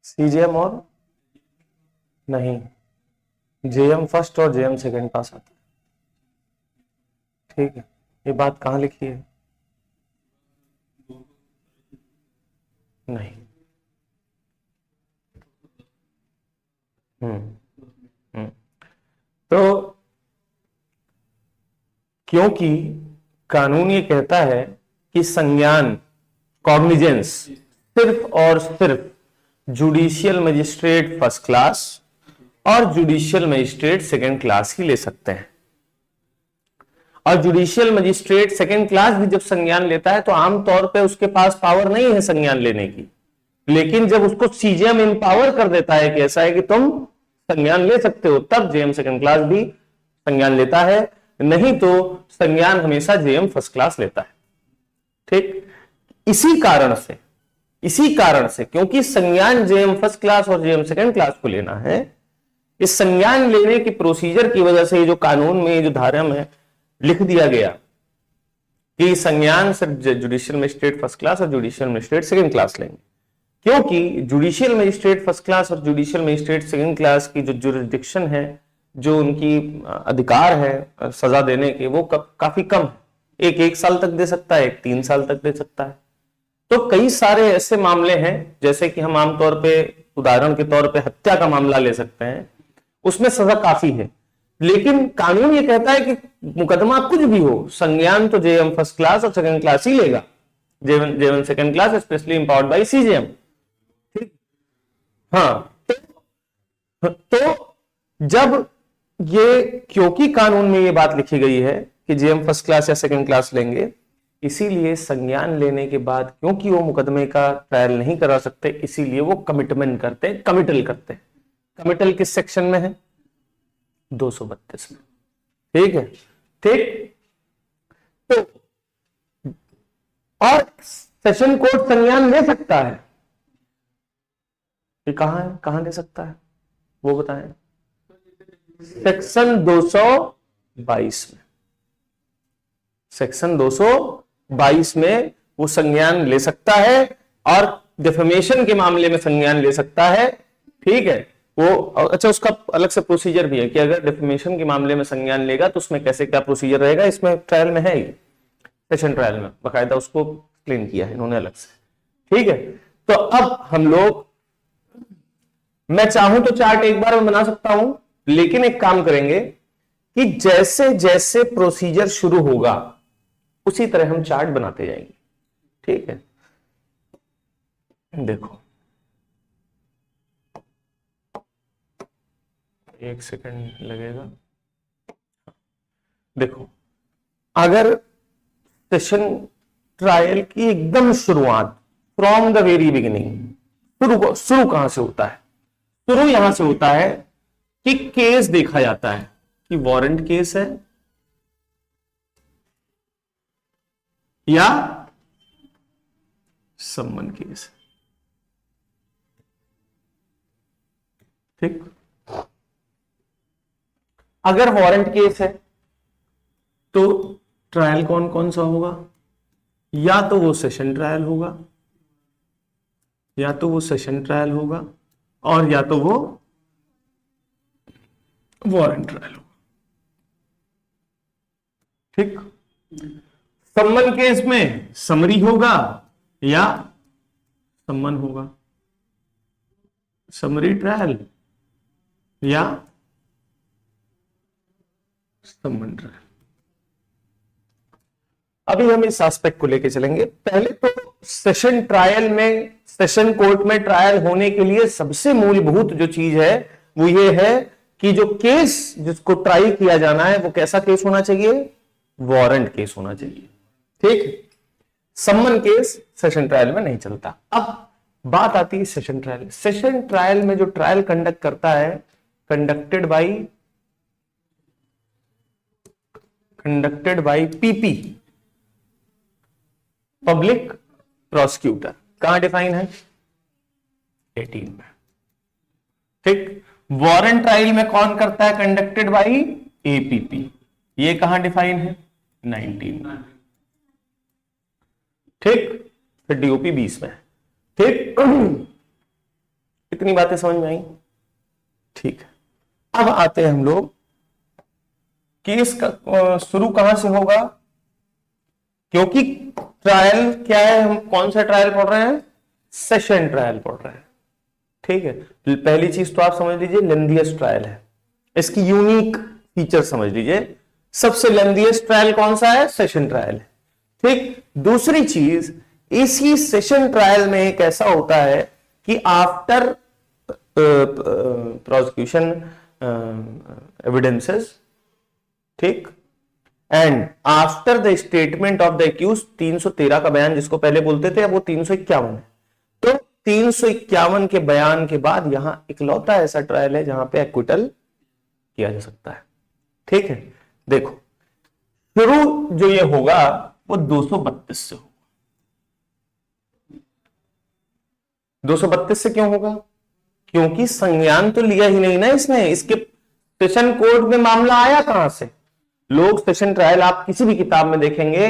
CGM और नहीं, JM first और जेएम सेकंड पास आता है। ठीक है, ये बात कहाँ लिखी है? नहीं। हम्म तो क्योंकि कानून ये कहता है कि संज्ञान, कॉग्निजेंस, सिर्फ और सिर्फ जुडिशियल मजिस्ट्रेट फर्स्ट क्लास और जुडिशियल मजिस्ट्रेट सेकंड क्लास ही ले सकते हैं। और जुडिशियल मजिस्ट्रेट सेकंड क्लास भी जब संज्ञान लेता है तो आमतौर पे उसके पास पावर नहीं है संज्ञान लेने की, लेकिन जब उसको सीजीएम इंपावर कर देता है कि ऐसा है कि तुम संज्ञान ले सकते हो, तब जेएम सेकंड क्लास भी संज्ञान लेता है, नहीं तो संज्ञान हमेशा जेएम फर्स्ट क्लास लेता है। ठीक, इसी कारण से क्योंकि संज्ञान जेएम फर्स्ट क्लास और जेएम सेकंड क्लास को लेना है, इस संज्ञान लेने की प्रोसीजर की वजह से जो कानून में जो धारा में लिख दिया गया कि संज्ञान सिर्फ जुडिशियल मजिस्ट्रेट फर्स्ट क्लास और जुडिशियल मजिस्ट्रेट सेकंड क्लास लेंगे, क्योंकि जुडिशियल मजिस्ट्रेट फर्स्ट क्लास और जुडिशियल मजिस्ट्रेट सेकंड क्लास की जो जुरिस्डिक्शन है, जो उनकी अधिकार है सजा देने के, वो काफी कम है। एक साल तक दे सकता है, एक 3 साल तक दे सकता है। तो कई सारे ऐसे मामले हैं, जैसे कि हम आमतौर पे उदाहरण के तौर पे हत्या का मामला ले सकते हैं, उसमें सजा काफी है, लेकिन कानून ये कहता है कि मुकदमा कुछ भी हो, संज्ञान तो जेएम फर्स्ट क्लास और सेकंड क्लास ही लेगा, JM second class specially empowered by CGM. ठीक, हाँ, तो जब ये, क्योंकि कानून में ये बात लिखी गई है कि जेएम फर्स्ट क्लास या सेकंड क्लास लेंगे, इसीलिए संज्ञान लेने के बाद क्योंकि वो मुकदमे का ट्रायल नहीं करा सकते, इसीलिए वो कमिटमेंट करते हैं, कमिटल करते हैं। कमिटल किस सेक्शन में है? 232 में। ठीक है, ठीक। तो और सेशन कोर्ट संज्ञान ले सकता है, ये कहां है, कहां ले सकता है वो बताएं। सेक्शन 222 में, सेक्शन 222 में वो संज्ञान ले सकता है, और डिफेमेशन के मामले में संज्ञान ले सकता है। ठीक है, वो अच्छा, उसका अलग से प्रोसीजर भी है कि अगर डिफेमेशन के मामले में संज्ञान लेगा तो उसमें कैसे क्या प्रोसीजर रहेगा, इसमें ट्रायल में है, ही सेशन ट्रायल में बाकायदा उसको एक्सप्लेन किया है इन्होंने अलग से। ठीक है, तो अब हम लोग, मैं चाहूं तो चार्ट एक बार में बना सकता हूं, लेकिन एक काम करेंगे कि जैसे जैसे प्रोसीजर शुरू होगा उसी तरह हम चार्ट बनाते जाएंगे। ठीक है, देखो 1 सेकंड लगेगा। देखो, अगर सेशन ट्रायल की एकदम शुरुआत, फ्रॉम द वेरी बिगिनिंग, शुरू कहां से होता है? शुरू यहां से होता है कि केस देखा जाता है कि वारंट केस है या सम्मन केस है। ठीक, अगर वारंट केस है तो ट्रायल कौन कौन सा होगा? या तो वो सेशन ट्रायल होगा, या तो वो सेशन ट्रायल होगा, और या तो वो वारंट ट्रायल होगा। ठीक, सम्मन केस में समरी होगा या सम्मन होगा, समरी ट्रायल या सम्मन ट्रायल। अभी हम इस एस्पेक्ट को लेके चलेंगे। पहले तो सेशन ट्रायल में, सेशन कोर्ट में ट्रायल होने के लिए सबसे मूलभूत जो चीज है वो ये है कि जो केस जिसको ट्राई किया जाना है वो कैसा केस होना चाहिए? वारंट केस होना चाहिए। ठीक, सम्मन केस सेशन ट्रायल में नहीं चलता। अब बात आती है सेशन ट्रायल। सेशन ट्रायल में जो ट्रायल कंडक्ट करता है, conducted by PP, public prosecutor. कहां डिफाइन है? 18 में। ठीक, वारंट ट्रायल में कौन करता है? Conducted by APP. ये कहां डिफाइन है? 19 में। ठीक, फिर डीओपी 20 में है। ठीक, इतनी बातें समझ में आई? ठीक है, अब आते हैं हम लोग केस का शुरू कहां से होगा, क्योंकि ट्रायल क्या है, हम कौन सा ट्रायल पढ़ रहे हैं, सेशन ट्रायल पढ़ रहे हैं। ठीक है, पहली चीज तो आप समझ लीजिए लेंथीएस्ट ट्रायल है, इसकी यूनिक फीचर समझ लीजिए, सबसे लेंथीएस्ट ट्रायल कौन सा है, सेशन ट्रायल है। ठीक, दूसरी चीज, इसी सेशन ट्रायल में एक ऐसा होता है कि आफ्टर प्रोसिक्यूशन एविडेंसेस, ठीक, and after the statement of the accused, 313 का बयान जिसको पहले बोलते थे, अब वो 351 है। तो 351 के बयान के बाद यहां इकलौता ऐसा ट्रायल है जहां पे एक्विटल किया जा सकता है। ठीक है, देखो शुरू जो ये होगा वो 232 से होगा। 232 से क्यों होगा, क्योंकि संज्ञान तो लिया ही नहीं ना इसने, इसके सेशन कोड में मामला आया कहां से। लोग सेशन ट्रायल आप किसी भी किताब में देखेंगे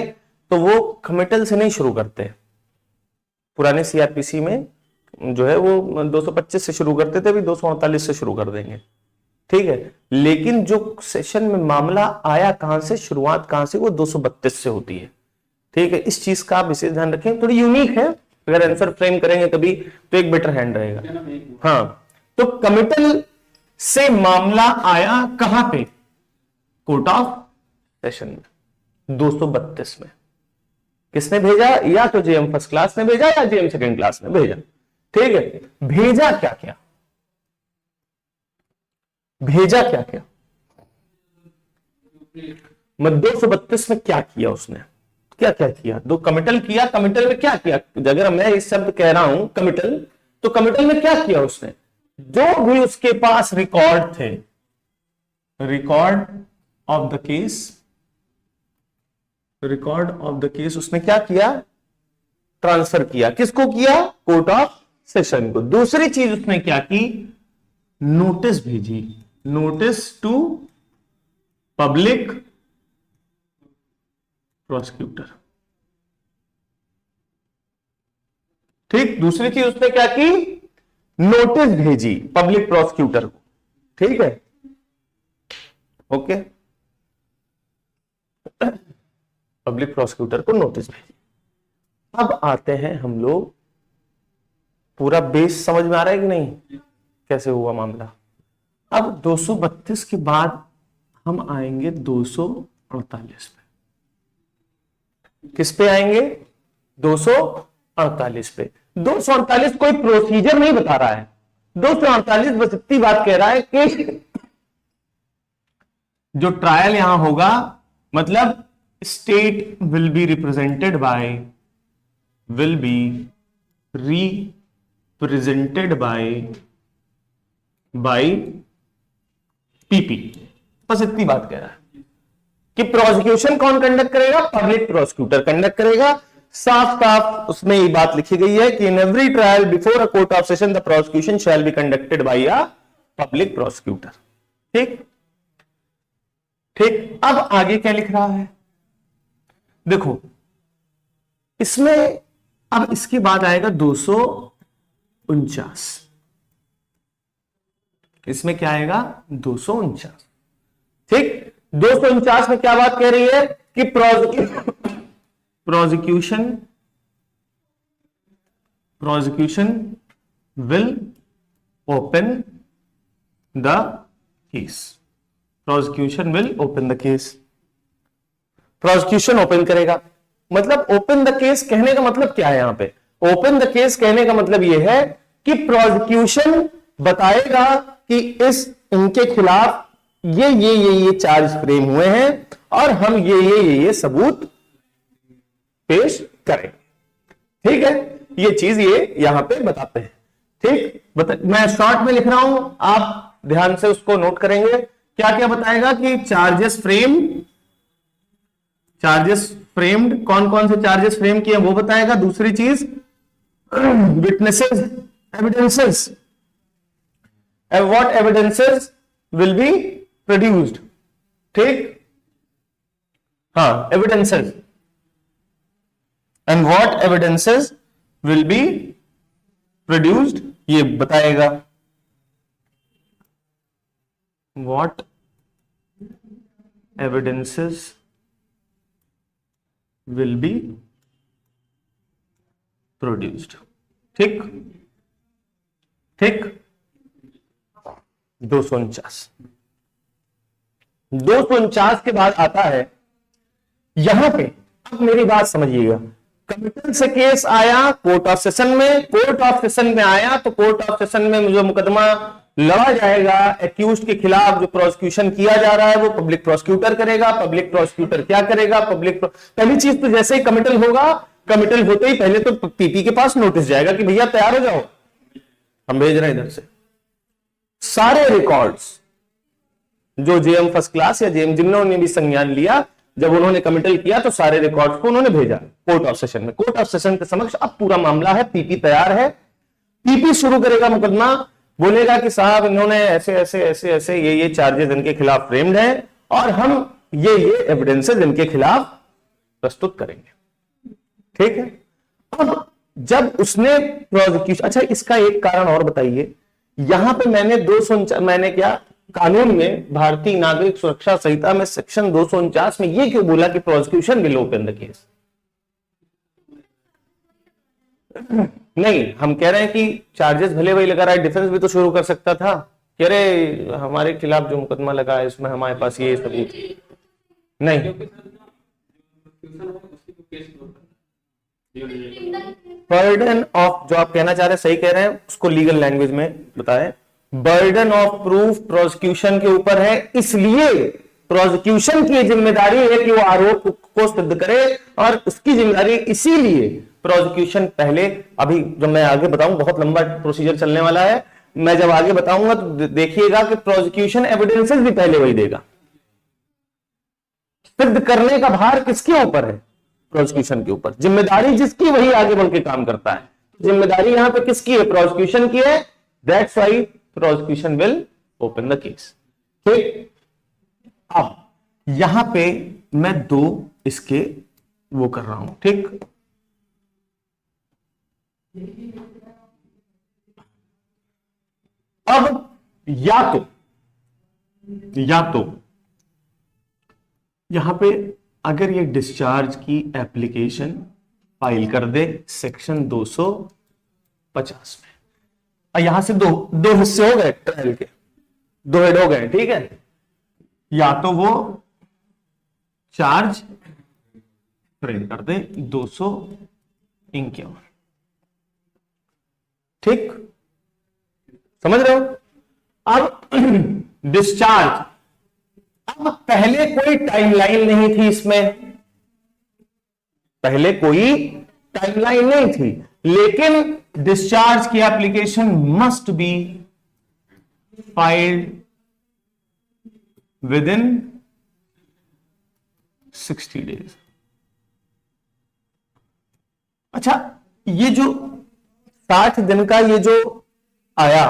तो वो कमिटल से नहीं शुरू करते, पुराने सीआरपीसी में जो है वो 225 से शुरू करते थे, अभी 248 से शुरू कर देंगे। ठीक है, लेकिन जो सेशन में मामला आया कहां से, शुरुआत कहां से, वो 232 से होती है। ठीक है, इस चीज का आप विशेष ध्यान रखें, थोड़ी यूनिक है, अगर आंसर फ्रेम करेंगे कभी तो एक बेटर हैंड रहेगा। हाँ, तो कमिटल से मामला आया कहां पे, कोर्ट ऑफ सेशन में 232 में। किसने भेजा, या तो जेएम फर्स्ट क्लास ने भेजा या जेएम सेकंड क्लास ने भेजा। ठीक है, भेजा क्या क्या, भेजा क्या क्या, मैं 232 में क्या किया उसने, क्या क्या किया, दो कमिटल किया, कमिटल में क्या किया, अगर मैं इस शब्द कह रहा हूं कमिटल, तो कमिटल में क्या किया उसने, जो भी उसके पास रिकॉर्ड थे, record of the case, record of the case उसने क्या किया, ट्रांसफर किया, किसको किया, कोर्ट ऑफ सेशन को। दूसरी चीज उसने क्या की, नोटिस भेजी, नोटिस टू पब्लिक प्रोसिक्यूटर। ठीक, दूसरी चीज उसने क्या की, नोटिस भेजी पब्लिक प्रोसिक्यूटर को। ठीक है, ओके, पब्लिक प्रोसिक्यूटर को नोटिस भेजी। अब आते हैं हम लोग, पूरा बेस समझ में आ रहा है कि नहीं, कैसे हुआ मामला। अब 232 के बाद हम आएंगे 248 पे, किस पे आएंगे, 248 पे। 248 कोई प्रोसीजर नहीं बता रहा है, 248 बस इतनी बात कह रहा है कि जो ट्रायल यहां होगा, मतलब state will be represented by, will be represented by PP, बस इतनी बात कह रहा है कि प्रोसिक्यूशन कौन कंडक्ट करेगा, पब्लिक प्रोसिक्यूटर कंडक्ट करेगा। साफ साफ उसमें ये बात लिखी गई है कि in every trial before a court of session the prosecution shall be conducted by a public prosecutor. ठीक ठीक, अब आगे क्या लिख रहा है, देखो इसमें अब इसके बाद आएगा 249, इसमें क्या आएगा, 249। ठीक, 249 में क्या बात कह रही है कि prosecution will open the case, prosecution will open the case, prosecution open करेगा। मतलब ओपन द केस कहने का मतलब क्या है, यहां पे ओपन द केस कहने का मतलब यह है कि प्रोसिक्यूशन बताएगा कि इनके खिलाफ ये चार्ज फ्रेम हुए हैं और हम ये सबूत पेश करेंगे। ठीक है, ये चीज ये यहां पे बताते हैं। ठीक, मैं शॉर्ट में लिख रहा हूं, आप ध्यान से उसको नोट करेंगे। क्या क्या बताएगा कि चार्जेस फ्रेम्ड, कौन कौन से चार्जेस फ्रेम किए वो बताएगा। दूसरी चीज witnesses, evidences, what evidences will be produced. ठीक, हाँ, evidences and what evidences will be produced, ये बताएगा। What evidences will be produced. ठीक ठीक। 249 के बाद आता है यहां पे, अब मेरी बात समझिएगा, कमिटल से केस आया कोर्ट ऑफ सेशन में, कोर्ट ऑफ सेशन में आया तो कोर्ट ऑफ सेशन में जो मुकदमा लड़ा जाएगा एक्यूज्ड के खिलाफ, जो प्रोसिक्यूशन किया जा रहा है वो पब्लिक प्रोसिक्यूटर करेगा। पब्लिक प्रोसिक्यूटर क्या करेगा? पहली चीज तो जैसे ही कमिटल होगा, कमिटल होते ही पहले तो पीपी के पास नोटिस जाएगा कि भैया तैयार हो जाओ, हम भेज रहे हैं इधर से। सारे रिकॉर्ड्स जो जेएम फर्स्ट क्लास या जेएम जिन्होंने भी संज्ञान लिया, जब उन्होंने कमिटल किया तो सारे रिकॉर्ड्स को उन्होंने भेजा कोर्ट ऑफ सेशन में। कोर्ट ऑफ सेशन के समक्ष अब पूरा मामला है, पीपी तैयार है, पीपी शुरू करेगा मुकदमा, बोलेगा कि साहब इन्होंने ऐसे ऐसे ऐसे ऐसे ये चार्जेस इनके खिलाफ फ्रेम्ड है और हम ये एविडेंसेस इनके खिलाफ प्रस्तुत करेंगे। ठीक है। अब जब उसने प्रोसिक्यूशन, अच्छा इसका एक कारण और बताइए, यहां पे मैंने क्या कानून में, भारतीय नागरिक सुरक्षा संहिता में सेक्शन 249 में ये क्यों बोला कि prosecution will open the case? नहीं, हम कह रहे हैं कि चार्जेस भले वही लगा रहा है, डिफेंस भी तो शुरू कर सकता था, कह रहे हमारे खिलाफ जो मुकदमा लगा है इसमें हमारे पास ये सबूत नहीं। बर्डन ऑफ, जो आप कहना चाह रहे हैं सही कह रहे हैं, उसको लीगल लैंग्वेज में बताएं। बर्डन ऑफ प्रूफ प्रोसिक्यूशन के ऊपर है, इसलिए प्रोसिक्यूशन की जिम्मेदारी है कि वो आरोप को सिद्ध करे, और उसकी जिम्मेदारी इसीलिए प्रोसिक्यूशन पहले, अभी जब मैं आगे बताऊं बहुत लंबा प्रोसीजर चलने वाला है, मैं जब आगे बताऊंगा तो देखिएगा कि प्रोसिक्यूशन एविडेंसेस भी पहले वही देगा। सिद्ध करने का भार किसके ऊपर है? प्रोसिक्यूशन के ऊपर। जिम्मेदारी जिसकी वही आगे बढ़ के काम करता है। जिम्मेदारी यहां पे किसकी है? प्रोसिक्यूशन की है। That's why prosecution will open the case. ठीक। अब यहां पे मैं दो इसके वो कर रहा हूं। ठीक। अब या तो यहां पे अगर ये डिस्चार्ज की एप्लीकेशन फाइल कर दे सेक्शन 250 में, और यहां से दो हिस्से हो गए ट्रायल के, दो हेड हो गए। ठीक है। या तो वो चार्ज फ्रेम कर दे 251। ठीक, समझ रहे हो? अब डिस्चार्ज, अब पहले कोई टाइमलाइन नहीं थी इसमें, पहले कोई टाइमलाइन नहीं थी, लेकिन डिस्चार्ज की application must be filed within 60 days. अच्छा, ये जो 60 दिन का ये जो आया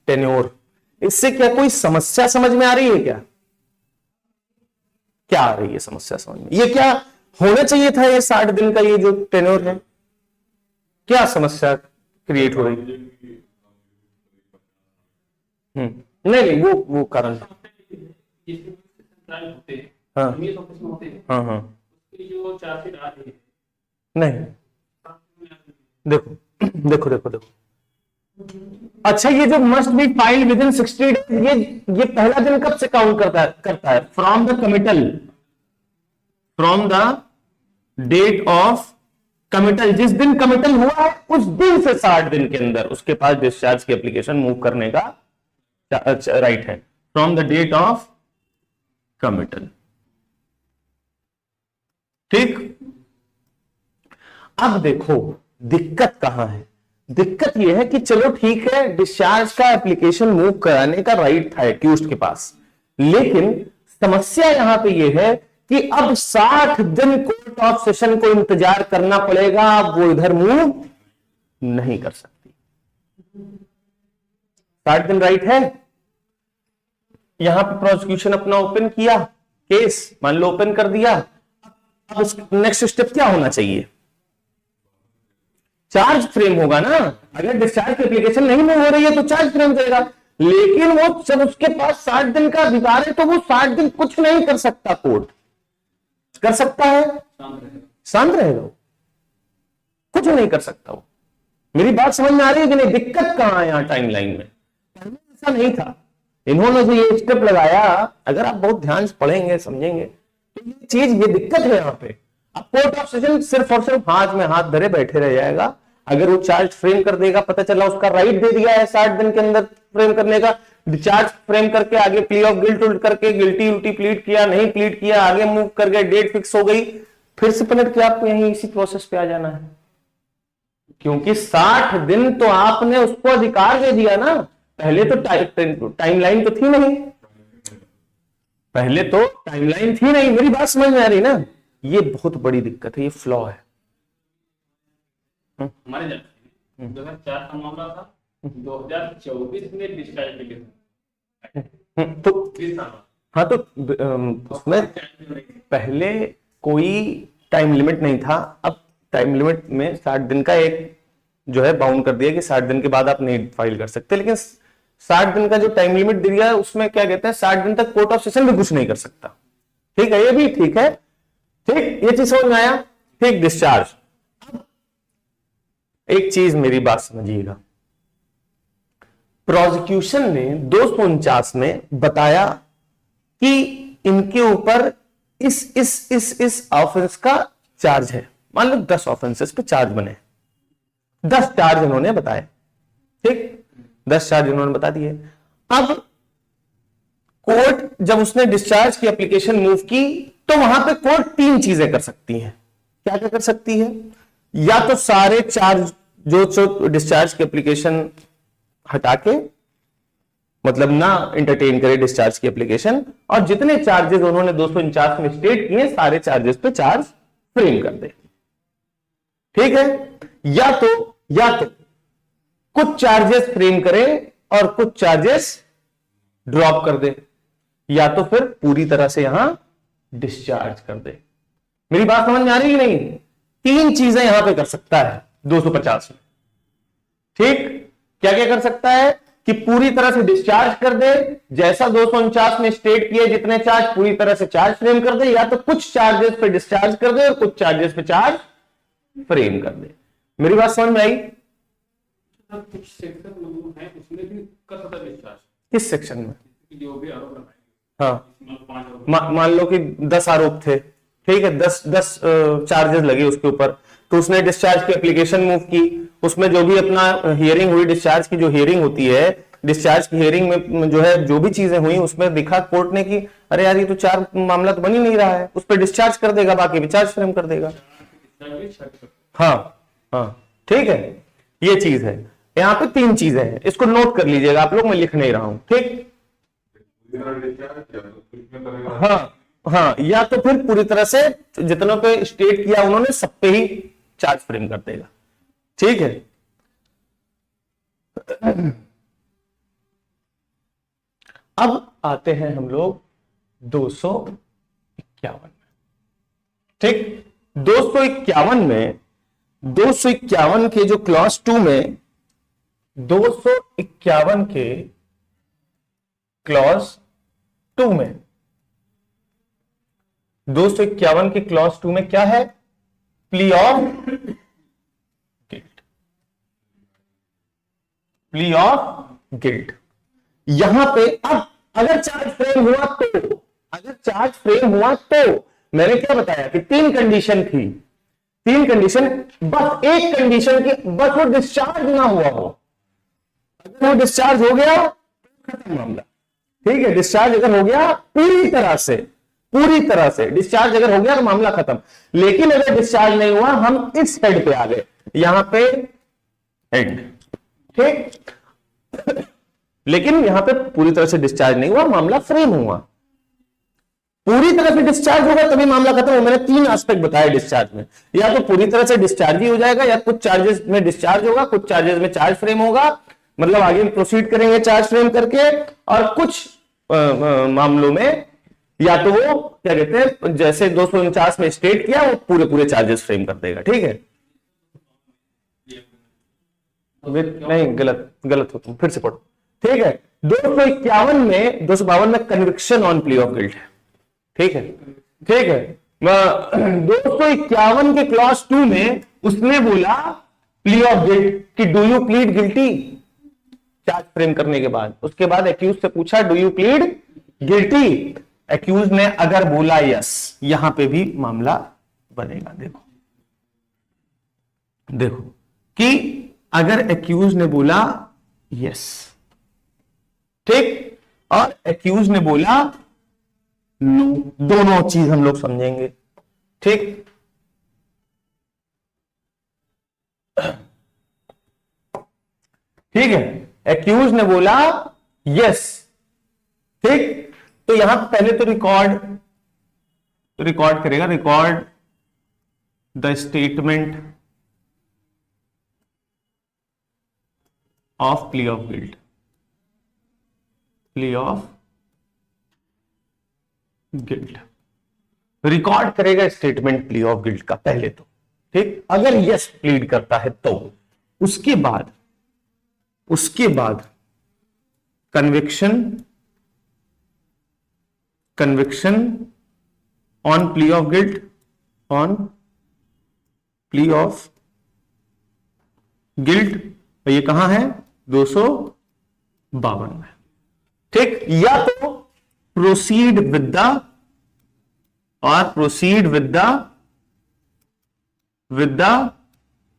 टेन्योर, इससे क्या कोई समस्या समझ में आ रही है? क्या आ रही है समस्या समझ में? ये क्या होना चाहिए था? ये 60 दिन का ये जो टेन्योर है, क्या समस्या क्रिएट हो रही है? नहीं, वो कारण। हाँ हाँ हाँ, नहीं, देखो अच्छा, ये जो must be filed within 60 days, ये पहला दिन कब से काउंट करता है? From the committal, from the date of committal. जिस दिन कमिटल हुआ है उस दिन से 60 दिन के अंदर उसके पास डिस्चार्ज की एप्लीकेशन मूव करने का राइट है, from the date of committal. ठीक। अब देखो दिक्कत कहां है? दिक्कत यह है कि चलो ठीक है, डिस्चार्ज का एप्लीकेशन मूव कराने का राइट था एक्यूज्ड के पास, लेकिन समस्या यहां पे यह है कि अब 60 दिन कोर्ट ऑफ सेशन को इंतजार करना पड़ेगा, वो इधर मूव नहीं कर सकती। 60 दिन राइट है। यहां पे प्रोसिक्यूशन अपना ओपन किया केस, मान लो ओपन कर दिया, अब नेक्स्ट स्टेप क्या होना चाहिए? चार्ज फ्रेम होगा ना। अगर डिस्चार्ज की एप्लीकेशन नहीं मूव हो रही है तो चार्ज फ्रेम करेगा, लेकिन वो जब उसके पास 60 दिन का अधिकार है तो वो 60 दिन कुछ नहीं कर सकता। कोर्ट कर सकता है, शांत रहेगा, कुछ नहीं कर सकता वो। मेरी बात समझ में आ रही है कि नहीं? दिक्कत कहां है यहां टाइमलाइन में? ऐसा नहीं था। इन्होंने जो ये स्टेप लगाया, अगर आप बहुत ध्यान से पढ़ेंगे समझेंगे तो ये चीज, ये दिक्कत है यहाँ पे। अब कोर्ट ऑफ सेशन सिर्फ और सिर्फ हाथ में हाथ धरे बैठे रह जाएगा। अगर वो चार्ज फ्रेम कर देगा, पता चला उसका राइट दे दिया है 60 दिन के अंदर फ्रेम करने का, चार्ज फ्रेम करके आगे प्ली ऑफ गिल्ट उल्ट करके गिल्टी उल्टी प्लीड किया, नहीं प्लीड किया, आगे मूव कर गए, डेट फिक्स हो गई, फिर से पलट के आपको यहीं इसी प्रोसेस पे आ जाना है, क्योंकि 60 दिन तो आपने उसको अधिकार दे दिया ना। पहले तो टाइमलाइन तो थी नहीं, पहले तो टाइमलाइन थी नहीं। मेरी बात समझ में आ रही ना? ये बहुत बड़ी दिक्कत है, ये फ्लॉ है। हमारे 2004 का मामला था, 2024 में डिस्चार्ज तो हाँ, तो उसमें पहले कोई टाइम लिमिट नहीं था। अब टाइम लिमिट में 60 दिन का एक जो है बाउंड कर दिया कि 60 दिन के बाद आप नहीं फाइल कर सकते, लेकिन 60 दिन का जो टाइम लिमिट दिया है उसमें क्या कहते हैं, 60 दिन तक कोर्ट ऑफ सेशन भी कुछ नहीं कर सकता। ठीक है, ये भी ठीक है, ठीक, ये चीज समझ में आया। ठीक, डिस्चार्ज। एक चीज मेरी बात समझिएगा, प्रोसिक्यूशन ने 249 में बताया कि इनके ऊपर इस ऑफेंस का चार्ज है। मान लो 10 ऑफेंसेस पे चार्ज बने, 10 चार्ज इन्होंने बताए। ठीक, 10 चार्ज इन्होंने बता दिए। अब कोर्ट जब उसने डिस्चार्ज की एप्लीकेशन मूव की तो वहां पे कोर्ट 3 चीजें कर सकती है। क्या क्या कर सकती है? या तो सारे चार्ज जो डिस्चार्ज की एप्लीकेशन हटा के, मतलब ना इंटरटेन करे डिस्चार्ज की एप्लीकेशन, और जितने चार्जेस उन्होंने 249 में स्टेट किए सारे चार्जेस पे चार्ज फ्रेम कर दे। ठीक है, या तो कुछ चार्जेस फ्रेम करे और कुछ चार्जेस ड्रॉप कर दे, या तो फिर पूरी तरह से यहां डिस्चार्ज कर दे। मेरी बात समझ में आ रही है कि नहीं? 3 चीजें यहां पे कर सकता है 250 में। ठीक, क्या क्या कर सकता है कि पूरी तरह से डिस्चार्ज कर दे, जैसा 249 में स्टेट किए जितने चार्ज, पूरी तरह से चार्ज फ्रेम कर दे, या तो कुछ चार्जेस पे डिस्चार्ज कर दे और कुछ चार्जेस पे चार्ज फ्रेम कर दे। मेरी बात समझ में आई? कुछ सेक्शन है उसमें भी कर सकता है डिस्चार्ज। किस सेक्शन में? जो भी आरोप लगाए, हाँ, मान लो कि 10 आरोप थे, ठीक है, 10 चार्जेस लगे उसके ऊपर, तो उसने डिस्चार्ज की एप्लीकेशन मूव की, उसमें जो भी अपना हियरिंग हुई, डिस्चार्ज की जो हियरिंग होती है, डिस्चार्ज की हियरिंग में जो है जो भी चीजें हुई उसमें देखा कोर्ट ने कि अरे यार ये तो 4 मामला तो बन ही नहीं रहा है, उस पर डिस्चार्ज कर देगा, बाकी भी चार्ज फ्रेम कर देगा। हाँ, ठीक है, ये चीज है। यहाँ पे 3 चीजें हैं, इसको नोट कर लीजिएगा आप लोग, मैं लिख नहीं रहा हूं। ठीक, हाँ, या तो फिर पूरी तरह से जितनों पे स्टेट किया उन्होंने सब पे ही चार्ज फ्रेम कर देगा। ठीक है, अब आते हैं हम लोग 251 में। ठीक, 251 के जो क्लॉज 2 में, 251 के क्लॉज 2 में, 251 के क्लॉज 2 में क्या है? Plea of guilt, plea of guilt. यहां पे अब अगर चार्ज फ्रेम हुआ तो मैंने क्या बताया कि 3 कंडीशन थी, 3 कंडीशन, बस एक कंडीशन की, बस वो डिस्चार्ज ना हुआ हो। अगर वो डिस्चार्ज हो गया खत्म मामला। ठीक है, डिस्चार्ज अगर हो गया पूरी तरह से डिस्चार्ज अगर हो गया तो मामला खत्म। लेकिन अगर डिस्चार्ज नहीं हुआ, हम इस हेड पे आ गए, यहां पे एंड। ठीक, लेकिन यहां पे पूरी तरह से डिस्चार्ज नहीं हुआ, मामला फ्रेम हुआ। पूरी तरह से डिस्चार्ज होगा तभी मामला खत्म हो। मैंने 3 एस्पेक्ट बताए डिस्चार्ज में, या तो पूरी तरह से डिस्चार्ज ही हो जाएगा, या कुछ चार्जेस में डिस्चार्ज होगा, कुछ चार्जेस में चार्ज फ्रेम होगा, मतलब आगे प्रोसीड करेंगे चार्ज फ्रेम करके, और कुछ मामलों में या तो वो क्या कहते हैं, जैसे 249 में स्टेट किया, वो पूरे चार्जेस फ्रेम कर देगा। ठीक है, नहीं, गलत गलत हो तुम, फिर से पढ़ो। ठीक है, 251 में conviction on plea of guilt है। ठीक है, ठीक है। 251 के क्लॉज 2 में उसने बोला प्ली ऑफ गिल्ट कि do you plead guilty, charge frame करने के बाद। उसके बाद एक्यूज से पूछा do you plead guilty, accused ने अगर बोला यस, यहां पे भी मामला बनेगा। देखो देखो कि अगर एक्यूज ने बोला यस, ठीक, और एक्यूज ने बोला नो, दोनों चीज हम लोग समझेंगे। ठीक, ठीक है, एक्यूज ने बोला यस, ठीक, तो यहां पहले तो रिकॉर्ड करेगा, record the statement of plea of guilt, plea of guilt, record करेगा स्टेटमेंट प्ली ऑफ गिल्ट का पहले तो। ठीक, अगर यस प्लीड करता है तो उसके बाद conviction on plea of guilt, on plea of guilt, ये कहां है 252 में। ठीक, या तो प्रोसीड विद द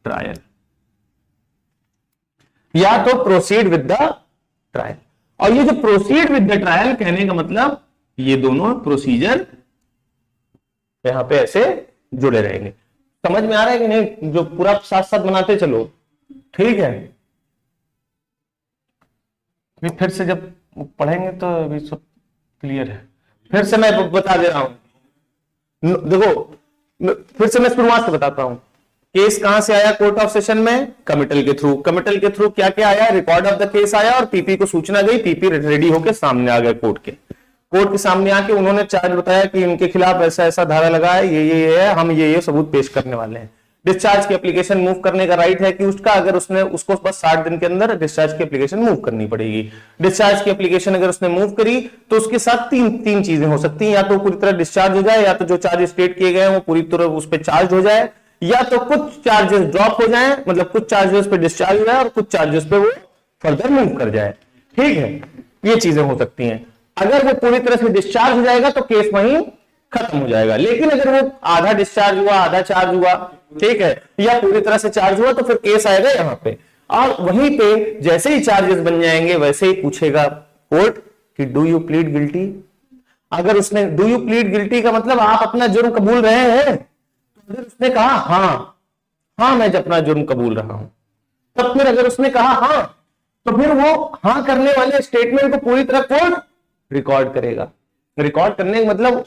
ट्रायल, या तो प्रोसीड विद द ट्रायल। और ये जो प्रोसीड विद द ट्रायल कहने का मतलब ये दोनों प्रोसीजर यहां पे ऐसे जुड़े रहेंगे। समझ में आ रहा है कि नहीं? जो पूरा साथ साथ बनाते चलो। ठीक है, फिर से जब पढ़ेंगे तो अभी सब क्लियर है। फिर से मैं बता दे रहा हूं, देखो फिर से मैं शुरुआत से बताता हूं। केस कहां से आया कोर्ट ऑफ सेशन में? कमिटल के थ्रू। कमिटल के थ्रू क्या क्या आया? रिकॉर्ड ऑफ द केस आया और पीपी को सूचना गई, पीपी रेडी होकर सामने आ गए कोर्ट के सामने आके उन्होंने चार्ज बताया कि इनके खिलाफ ऐसा ऐसा धारा लगा है, ये है, हम ये सबूत पेश करने वाले हैं। डिस्चार्ज की एप्लीकेशन मूव करने का राइट है कि उसका, अगर उसने उसको बस 60 दिन के अंदर डिस्चार्ज की एप्लीकेशन मूव करनी पड़ेगी। डिस्चार्ज की एप्लीकेशन अगर उसने मूव करी तो उसके साथ तीन चीजें हो सकती हैं, या तो पूरी तरह डिस्चार्ज हो जाए, या तो जो चार्ज स्टेट किए गए हैं वो पूरी तरह उस पर चार्ज हो जाए, या तो कुछ चार्जेस ड्रॉप हो जाए, मतलब कुछ चार्जेस पे डिस्चार्ज हो जाए और कुछ चार्जेस पे वो फर्दर मूव कर जाए। ठीक है, ये चीजें हो सकती हैं। अगर वो पूरी तरह से डिस्चार्ज हो जाएगा तो केस वहीं खत्म हो जाएगा, लेकिन अगर वो आधा डिस्चार्ज हुआ, आधा चार्ज हुआ, ठीक है, या पूरी तरह से चार्ज हुआ, तो फिर केस आएगा यहां पे, और वहीं पे जैसे ही चार्जेस बन जाएंगे वैसे ही पूछेगा कोर्ट कि डू यू प्लीड गिल्टी। अगर उसने डू यू प्लीड गिल्टी का मतलब आप अपना जुर्म कबूल रहे हैं, तो अगर उसने कहा हाँ मैं अपना जुर्म कबूल रहा हूं, तब फिर अगर उसने कहा हाँ, तो फिर वो हाँ करने वाले स्टेटमेंट को पूरी तरह कोर्ट रिकॉर्ड करेगा। रिकॉर्ड करने का मतलब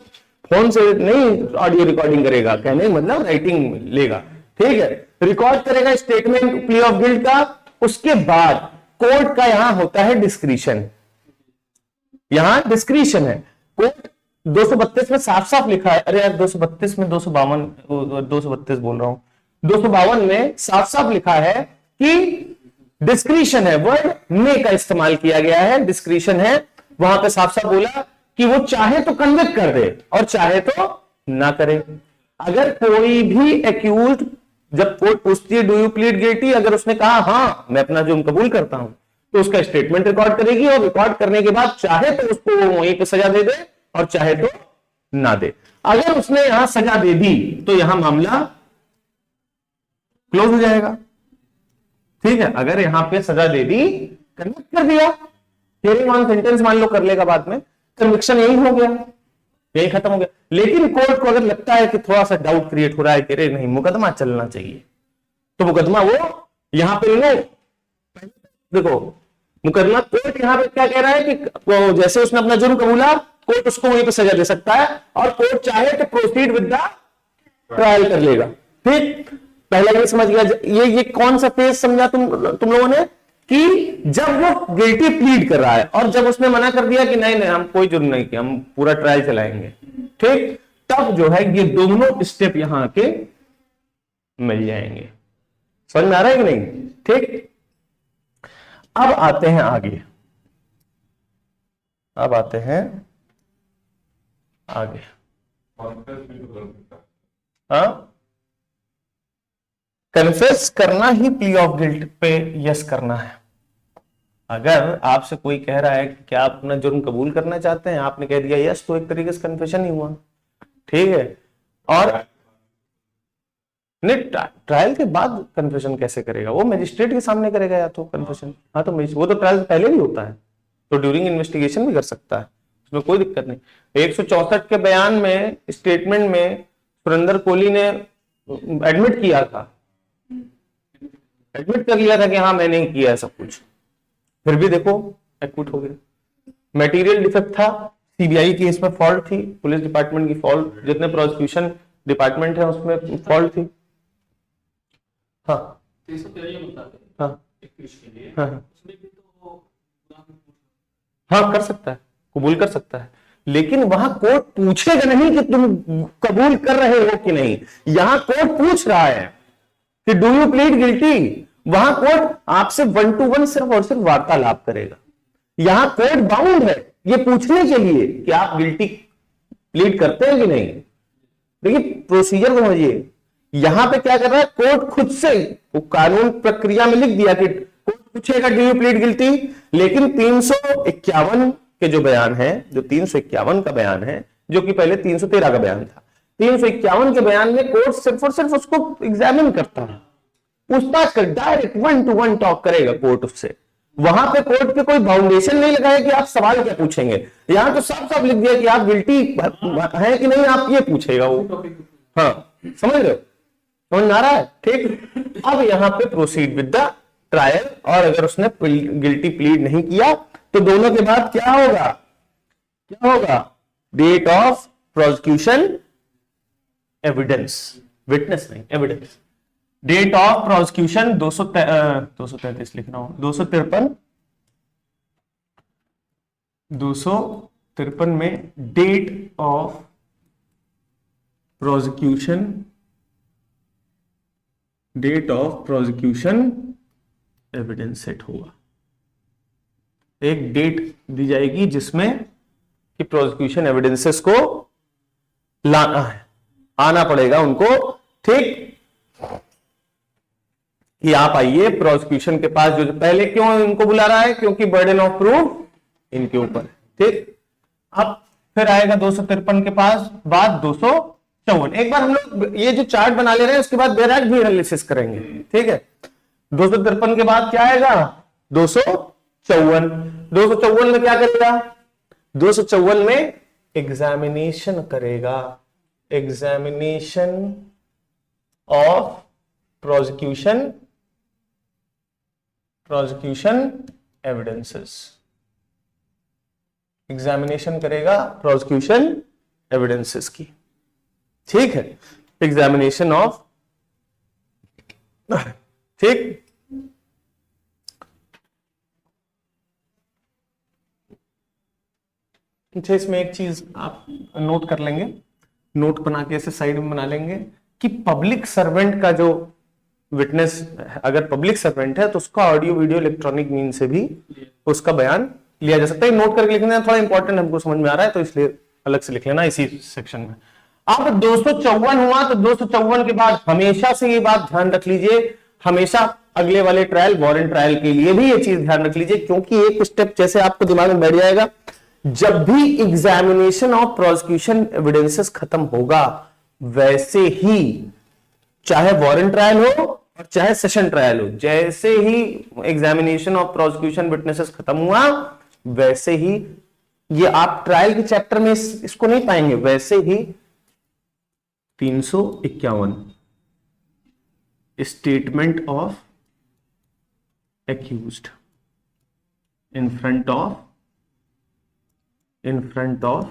फोन से नहीं ऑडियो रिकॉर्डिंग करेगा, कहने का मतलब राइटिंग लेगा। ठीक है, रिकॉर्ड करेगा स्टेटमेंट प्ली ऑफ गिल्ट का। उसके बाद कोर्ट का यहां होता है डिस्क्रिशन, यहां डिस्क्रिशन है। कोर्ट 232 में साफ साफ लिखा है, अरे यार 232 में 232 बोल रहा हूं, 252 में साफ साफ लिखा है कि डिस्क्रिशन है, वर्ड मे का इस्तेमाल किया गया है, डिस्क्रिशन है। वहां पे साफ साफ बोला कि वो चाहे तो कन्विक्ट कर दे और चाहे तो ना करे। अगर कोई भी एक्यूज्ड, जब कोर्ट पूछती है डू यू प्लीड गिल्टी, अगर उसने कहा हाँ मैं अपना जुर्म कबूल करता हूं, तो उसका स्टेटमेंट रिकॉर्ड करेगी, और रिकॉर्ड करने के बाद चाहे तो उसको वहीं पे सजा दे दे और चाहे तो ना दे। अगर उसने यहां सजा दे दी तो यहां मामला क्लोज हो जाएगा। ठीक है, अगर यहां पे सजा दे दी, कन्विक्ट कर दिया, हियरिंग ऑन सेंटेंस मान लो कर लेगा बाद में, कन्विक्शन यही हो गया, यही खत्म हो गया। लेकिन कोर्ट को अगर लगता है कि थोड़ा सा डाउट क्रिएट हो रहा है कि अरे नहीं मुकदमा चलना चाहिए, तो मुकदमा वो यहां पे लो, देखो मुकदमा कोर्ट यहां पे क्या कह रहा है कि जैसे उसने अपना जुर्म कबूला, कोर्ट उसको वहीं पे सजा दे सकता है, और कोर्ट चाहे तो प्रोसीड विद द ट्रायल कर लेगा। ठीक, पहला ये समझ गया। ये कौन सा फेज समझा तुम लोगों ने, कि जब वो गिल्टी प्लीड कर रहा है और जब उसने मना कर दिया कि नहीं हम कोई जुर्म नहीं किया, हम पूरा ट्रायल चलाएंगे, ठीक, तब जो है ये दोनों स्टेप यहां के मिल जाएंगे। समझ में आ रहा है कि नहीं? ठीक, अब आते हैं आगे, अब आते हैं आगे। हाँ, कन्फेस करना ही प्ली ऑफ गिल्ट पे यस करना है। अगर आपसे कोई कह रहा है कि क्या आप अपना जुर्म कबूल करना चाहते हैं, आपने कह दिया यस, तो एक तरीके से कन्फेशन ही हुआ, ठीक है। और नहीं, ट्रायल के बाद कन्फेशन कैसे करेगा? वो मजिस्ट्रेट के सामने करेगा या तो कन्फेशन। हाँ, तो वो तो ट्रायल से पहले भी होता है, तो ड्यूरिंग इन्वेस्टिगेशन भी कर सकता है, उसमें कोई दिक्कत नहीं। 164 के बयान में, स्टेटमेंट में सुरेंद्र कोहली ने एडमिट किया था, एडमिट कर लिया था कि हाँ मैंने किया है सब कुछ, फिर भी देखो एक्विट हो गया। मटेरियल डिफेक्ट था, सीबीआई की इसमें फॉल्ट थी, पुलिस डिपार्टमेंट की फॉल्ट, जितने प्रोसिक्यूशन डिपार्टमेंट है उसमें फॉल्ट थी। हाँ, हाँ, हाँ, हाँ, कर सकता है, कबूल कर सकता है, लेकिन वहां कोर्ट पूछेगा नहीं कि तुम कबूल कर रहे हो कि नहीं। यहां कोर्ट पूछ रहा है कि डू यू प्लीड गिल्टी। वहां कोर्ट आपसे 1 to 1 सिर्फ और सिर्फ वार्तालाप करेगा। यहां कोर्ट बाउंड है ये पूछने के लिए कि आप गिल्टी प्लीड करते हैं कि नहीं। देखिए प्रोसीजर समझिए, यहां पे क्या कर रहा है कोर्ट खुद से, वो कानून प्रक्रिया में लिख दिया कि कोर्ट पूछेगा डू यू प्लीड गिल्टी, लेकिन 351 के जो बयान है, जो 351 का बयान है, जो कि पहले 313 का बयान था, 351 के बयान में कोर्ट सिर्फ और सिर्फ उसको एग्जामिन करता है, पूछताछ कर, डायरेक्ट 1 to 1 टॉक करेगा कोर्ट उससे। वहां पे कोर्ट पे कोई बाउंडेशन नहीं लगाया कि आप सवाल क्या पूछेंगे। यहां तो साफ साफ लिख दिया कि आप गिल्टी है कि नहीं, आप ये पूछेगा वो। हाँ, समझ रहे हो, समझ में आ रहा है, ठीक। अब यहां पे प्रोसीड विद द ट्रायल, और अगर उसने गिल्टी प्लीड नहीं किया तो दोनों के बाद क्या होगा, क्या होगा, date of prosecution evidence, witness नहीं एविडेंस, डेट ऑफ प्रोसिक्यूशन 233 लिख रहा हूं, 253 में date of prosecution, date of prosecution evidence set होगा। एक डेट दी जाएगी जिसमें कि प्रोसिक्यूशन एविडेंसेस को लाना है, आना पड़ेगा उनको, ठीक, कि आप आइए प्रोसिक्यूशन के पास। जो पहले क्यों इनको बुला रहा है, क्योंकि बर्डन ऑफ प्रूफ इनके ऊपर, ठीक। अब फिर आएगा 253 के पास, बाद 254। एक बार हम लोग ये जो चार्ट बना ले रहे हैं उसके बाद बैराग भी एनालिसिस करेंगे, ठीक है। 253 के बाद क्या आएगा, 254। 254 में क्या करेगा, 254 में एग्जामिनेशन करेगा, examination of prosecution evidences, examination करेगा प्रोसिक्यूशन एविडेंसेस की, ठीक है, एग्जामिनेशन ऑफ, ठीक। अच्छा, इसमें एक चीज आप नोट कर लेंगे, नोट बना के ऐसे साइड में बना लेंगे कि पब्लिक सर्वेंट का जो विटनेस, अगर पब्लिक सर्वेंट है तो उसका ऑडियो वीडियो इलेक्ट्रॉनिक मीन से भी उसका बयान लिया जा सकता है। नोट करके लिखना थोड़ा इंपॉर्टेंट, हमको समझ में आ रहा है तो इसलिए अलग से लिख लेना इसी सेक्शन में। अब 254 हुआ तो 254 के बाद हमेशा से ये बात ध्यान रख लीजिए, हमेशा अगले वाले ट्रायल, वारंट ट्रायल के लिए भी ये चीज ध्यान रख लीजिए, क्योंकि एक स्टेप जैसे आपको दिमाग में बैठ जाएगा, जब भी एग्जामिनेशन ऑफ प्रोसिक्यूशन एविडेंसेस खत्म होगा, वैसे ही चाहे वारंट ट्रायल हो और चाहे सेशन ट्रायल हो, जैसे ही एग्जामिनेशन ऑफ प्रोसिक्यूशन विटनेसेस खत्म हुआ, वैसे ही ये आप ट्रायल के चैप्टर में इसको नहीं पाएंगे, वैसे ही 351 statement of accused in front of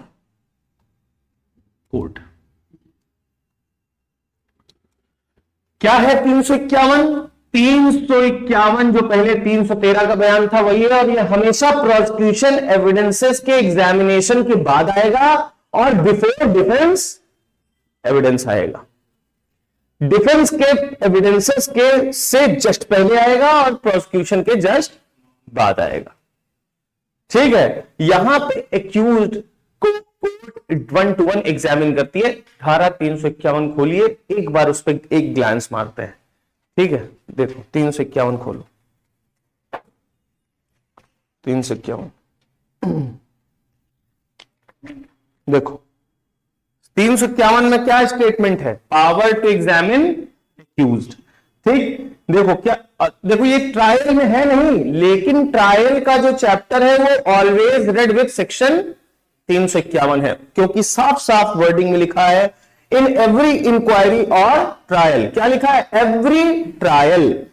court. क्या है 351? 351 जो पहले 313 का बयान था वही है, और ये हमेशा प्रोसिक्यूशन एविडेंसेस के एग्जामिनेशन के बाद आएगा और बिफोर डिफेंस एविडेंस आएगा। डिफेंस के एविडेंसेस के से जस्ट पहले आएगा और प्रोसिक्यूशन के जस्ट बाद आएगा। ठीक है, यहां पे एक्यूज्ड को कोर्ट 1 to 1 एग्जामिन करती है। धारा 351 खोलिए, एक बार उस पर एक ग्लांस मारते हैं। ठीक है, देखो 351 खोलो, 351 देखो 351 में क्या स्टेटमेंट है, पावर टू एग्जामिन एक्यूज्ड। ठीक, देखो क्या, देखो ये ट्रायल में है नहीं, लेकिन ट्रायल का जो चैप्टर है वो ऑलवेज रेड विथ सेक्शन 351 है, क्योंकि साफ साफ वर्डिंग में लिखा है इन एवरी इंक्वायरी और ट्रायल। क्या लिखा है, every trial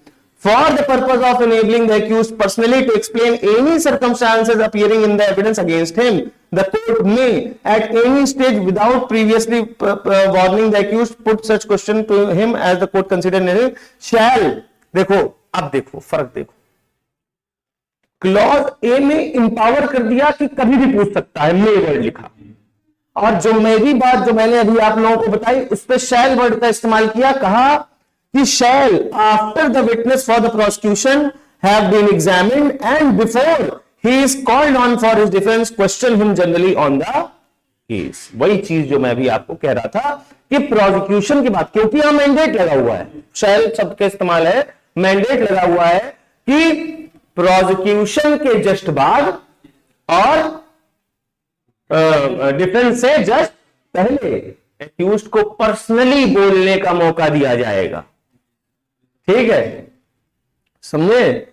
for the purpose of enabling the accused personally to explain any circumstances appearing in the evidence against him, the court may at any stage without previously warning the accused put such question to him as the court consider shall. देखो, अब देखो फर्क, देखो clause A में empower कर दिया कि कभी भी पूछ सकता है, मे वर्ड लिखा, और जो मेरी बात जो मैंने अभी आप लोगों को बताई उस पर शैल वर्ड का इस्तेमाल किया, कहा कि shall after the witness for the prosecution have been examined and before he is called on for his defence question him generally on the case. वही चीज जो मैं भी आपको कह रहा था कि प्रोसिक्यूशन की बात, क्योंकि यहां मैंडेट लगा हुआ है, शैल शब्द का इस्तेमाल है, मैंडेट लगा हुआ है कि प्रोसिक्यूशन के जस्ट बाद और डिफेंस से जस्ट पहले एक्यूज्ड को पर्सनली बोलने का मौका दिया जाएगा। ठीक है, समझे?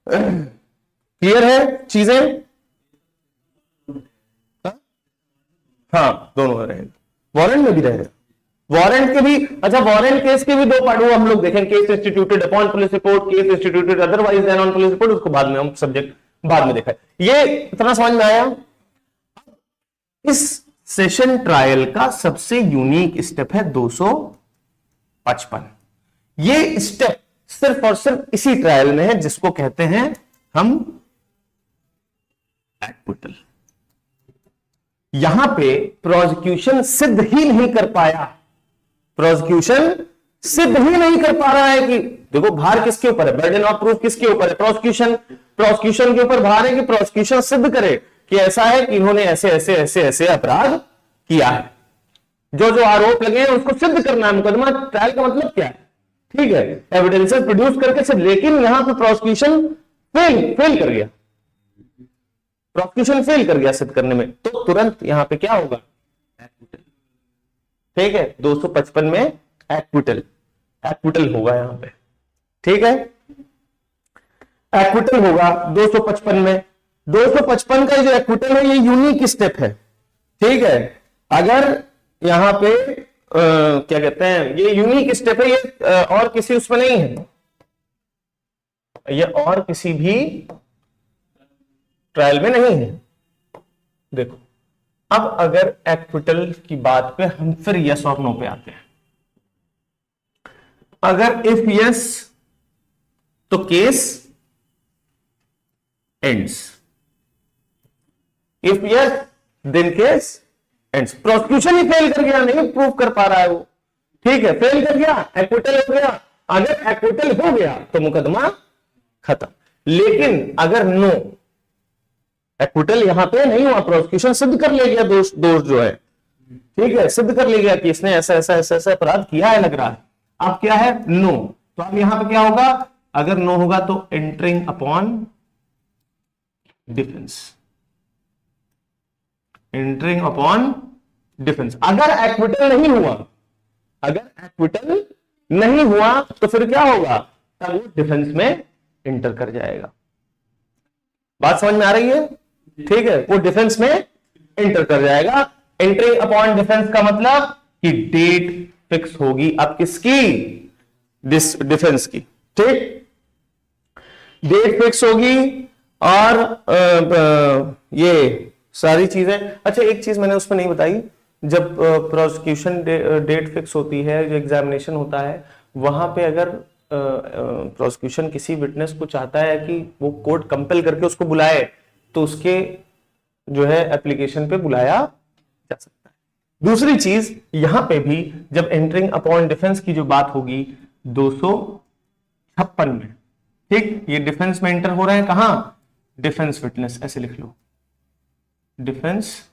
क्लियर है चीजें? हाँ, दोनों में रहेगा, वारंट में भी रहेगा, वारंट के भी। अच्छा, वारंट केस के भी दो पार्ट हम लोग देखें, case instituted upon police report, case instituted otherwise than on police report, उसको बाद में हम सब्जेक्ट बाद में देखा। ये इतना समझ में आया? इस सेशन ट्रायल का सबसे यूनिक स्टेप है 255। ये स्टेप सिर्फ और सिर्फ इसी ट्रायल में है जिसको कहते हैं हम एक्विटल। यहां पे प्रोसिक्यूशन सिद्ध ही नहीं कर पाया, प्रोसिक्यूशन सिद्ध ही नहीं कर पा रहा है कि देखो भार किसके ऊपर है, बर्डन ऑफ प्रूफ किसके ऊपर है, प्रोसिक्यूशन के ऊपर भार है कि प्रोसिक्यूशन सिद्ध करे कि ऐसा है कि इन्होंने ऐसे ऐसे ऐसे ऐसे अपराध किया है, जो जो आरोप लगे हैं उसको सिद्ध करना है। मुकदमा ट्रायल का मतलब क्या है? ठीक है, एविडेंसेस प्रोड्यूस करके सिर्फ, लेकिन यहां पे प्रोसिक्यूशन फेल कर गया, प्रोसिक्यूशन फेल कर गया सिद्ध करने में, तो तुरंत यहां पे क्या होगा, एक्विटल। ठीक है, 255 में एक्विटल होगा यहां पे। ठीक है, एक्विटल होगा 255 में। 255 का जो एक्विटल है ये यूनिक स्टेप है। ठीक है, अगर यहां पे क्या कहते हैं, ये यूनिक स्टेप है, ये और किसी उसमें नहीं है, ये और किसी भी ट्रायल में नहीं है। देखो, अब अगर एक्विटल की बात पे हम फिर यस और नो पे आते हैं। अगर इफ यस तो case ends, if yes then case ends. Prosecution ही फेल कर गया, नहीं प्रूव कर पा रहा है वो, ठीक है, फेल कर गया, एक्विटल हो गया। अगर एक्विटल हो गया तो मुकदमा खत्म, लेकिन अगर नो, एक्विटल यहां पे नहीं हुआ, प्रोसिक्यूशन सिद्ध कर ले गया दोष जो है, ठीक है, सिद्ध कर ले गया कि इसने ऐसा ऐसा ऐसा ऐसा अपराध किया है लग रहा है, अब क्या है, नो। तो अब यहां पे क्या होगा, अगर नो होगा तो entering upon defence, entering upon defence. अगर एक्विटल नहीं हुआ, अगर एक्विटल नहीं हुआ तो फिर क्या होगा, तब वो डिफेंस में एंटर कर जाएगा। बात समझ में आ रही है? ठीक है, वो डिफेंस में एंटर कर जाएगा। एंटरिंग अपॉन डिफेंस का मतलब कि डेट फिक्स होगी अब किसकी, डिफेंस की। ठीक, डेट फिक्स होगी और ये सारी चीजें। अच्छा, एक चीज मैंने उसमें नहीं बताई, जब प्रोसिक्यूशन डेट फिक्स होती है, जो एग्जामिनेशन होता है, वहां पे अगर प्रोसिक्यूशन किसी विटनेस को चाहता है कि वो कोर्ट कंपेल करके उसको बुलाए, तो उसके जो है एप्लीकेशन पे बुलाया जा सकता है। दूसरी चीज, यहां पे भी जब एंटरिंग अपॉन डिफेंस की जो बात होगी 256 में, ठीक, ये डिफेंस में एंटर हो रहे हैं कहां, डिफेंस विटनेस, ऐसे लिख लो, डिफेंस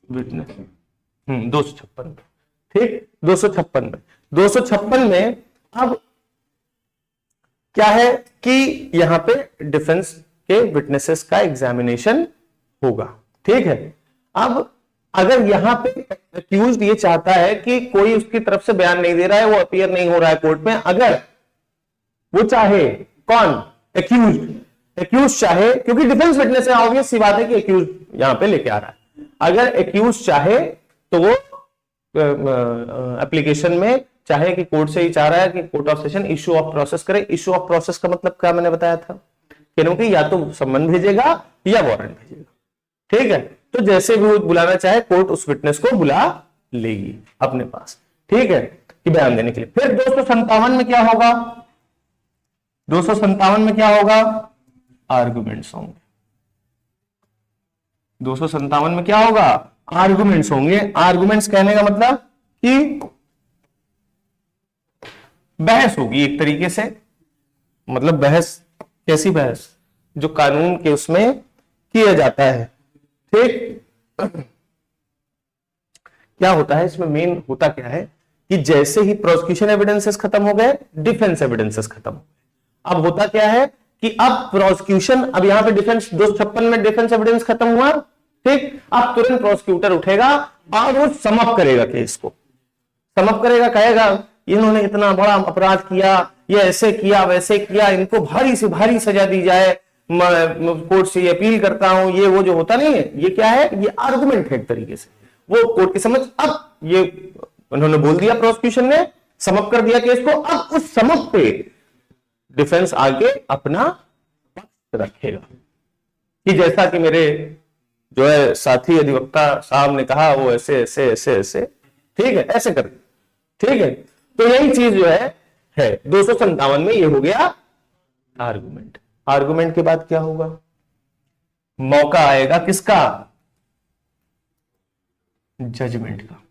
विटनेस। 256 में, ठीक, 256 में, 256 में अब क्या है कि यहां पे डिफेंस के विटनेसेस का एग्जामिनेशन होगा, ठीक है। अब अगर यहां पे एक्यूज्ड ये चाहता है कि कोई उसकी तरफ से बयान नहीं दे रहा है, वो अपीयर नहीं हो रहा है कोर्ट में, अगर वो चाहे, कौन, एक्यूज चाहे, क्योंकि डिफेंस विटनेस है, ऑब्वियस सी बात है कि एक्यूज यहां पे लेके आ रहा है, अगर एक्यूज चाहे तो वो एप्लीकेशन में चाहे कि कोर्ट से ही चाह रहा है कि court of session issue of process करे। इश्यू ऑफ प्रोसेस का मतलब क्या मैंने बताया था, क्योंकि या तो सम्मन भेजेगा या वारंट भेजेगा, ठीक है। तो जैसे भी वो बुलाना चाहे कोर्ट उस विटनेस को बुला लेगी अपने पास, ठीक है, कि बयान देने के लिए। फिर 257 में क्या होगा, 257 में क्या होगा, आर्गुमेंट्स होंगे। 257 में क्या होगा, आर्गुमेंट्स होंगे। आर्गुमेंट्स कहने का मतलब कि बहस होगी एक तरीके से, मतलब बहस, कैसी बहस, जो कानून के उसमें किया जाता है, ठीक। क्या होता है इसमें, मेन होता क्या है कि जैसे ही प्रोसिक्यूशन एविडेंसेस खत्म हो गए, डिफेंस एविडेंसेस खत्म हो गए। अब होता क्या है कि अब प्रोसिक्यूशन, अब यहां पे डिफेंस 256 में डिफेंस एविडेंस खत्म हुआ, ठीक। अब तुरंत प्रोसिक्यूटर उठेगा और वो समअप करेगा केस को, समअप करेगा, कहेगा इन्होंने इतना बड़ा अपराध किया, ये ऐसे किया वैसे किया, इनको भारी से भारी सजा दी जाए, कोर्ट से ये अपील करता हूं, ये वो जो होता नहीं है, ये क्या है, ये आर्गुमेंट है एक तरीके से, वो कोर्ट की समझ। अब ये उन्होंने बोल दिया, प्रोसिक्यूशन ने समअप कर दिया केस को, अब उस समअप पे डिफेंस आगे अपना पक्ष रखेगा कि जैसा कि मेरे जो है साथी अधिवक्ता साहब ने कहा, वो ऐसे ऐसे ऐसे ऐसे, ठीक है, ऐसे कर, ठीक है। तो यही चीज जो है 257 में ये हो गया आर्गुमेंट। आर्गुमेंट के बाद क्या होगा, मौका आएगा किसका, जजमेंट का,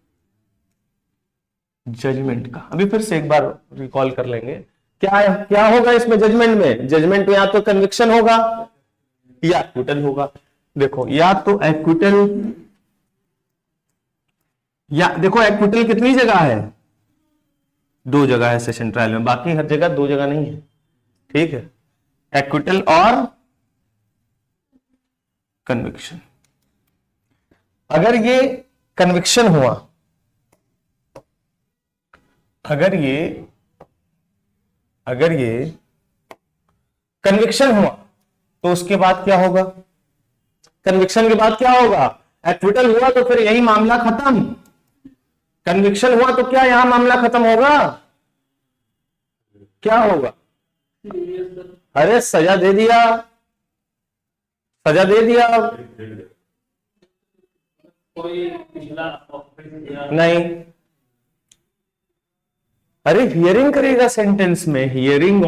जजमेंट का। अभी फिर से एक बार रिकॉल कर लेंगे, क्या क्या होगा इसमें जजमेंट में, जजमेंट में या तो कन्विक्शन होगा या एक्विटल होगा। देखो, या तो एक्विटल, या देखो एक्विटल कितनी जगह है, 2 जगह है सेशन ट्रायल में, बाकी हर जगह 2 जगह नहीं है, ठीक है, एक्विटल और कन्विक्शन। अगर ये कन्विक्शन हुआ, अगर ये कन्विक्शन हुआ तो उसके बाद क्या होगा, कन्विक्शन के बाद क्या होगा, एक्विटल हुआ तो फिर यही मामला खत्म, कन्विक्शन हुआ तो क्या यहां मामला खत्म होगा, क्या होगा, अरे सजा दे दिया, सजा दे दिया, कोई पिछला नहीं, अरे हियरिंग करेगा सेंटेंस में, हियरिंग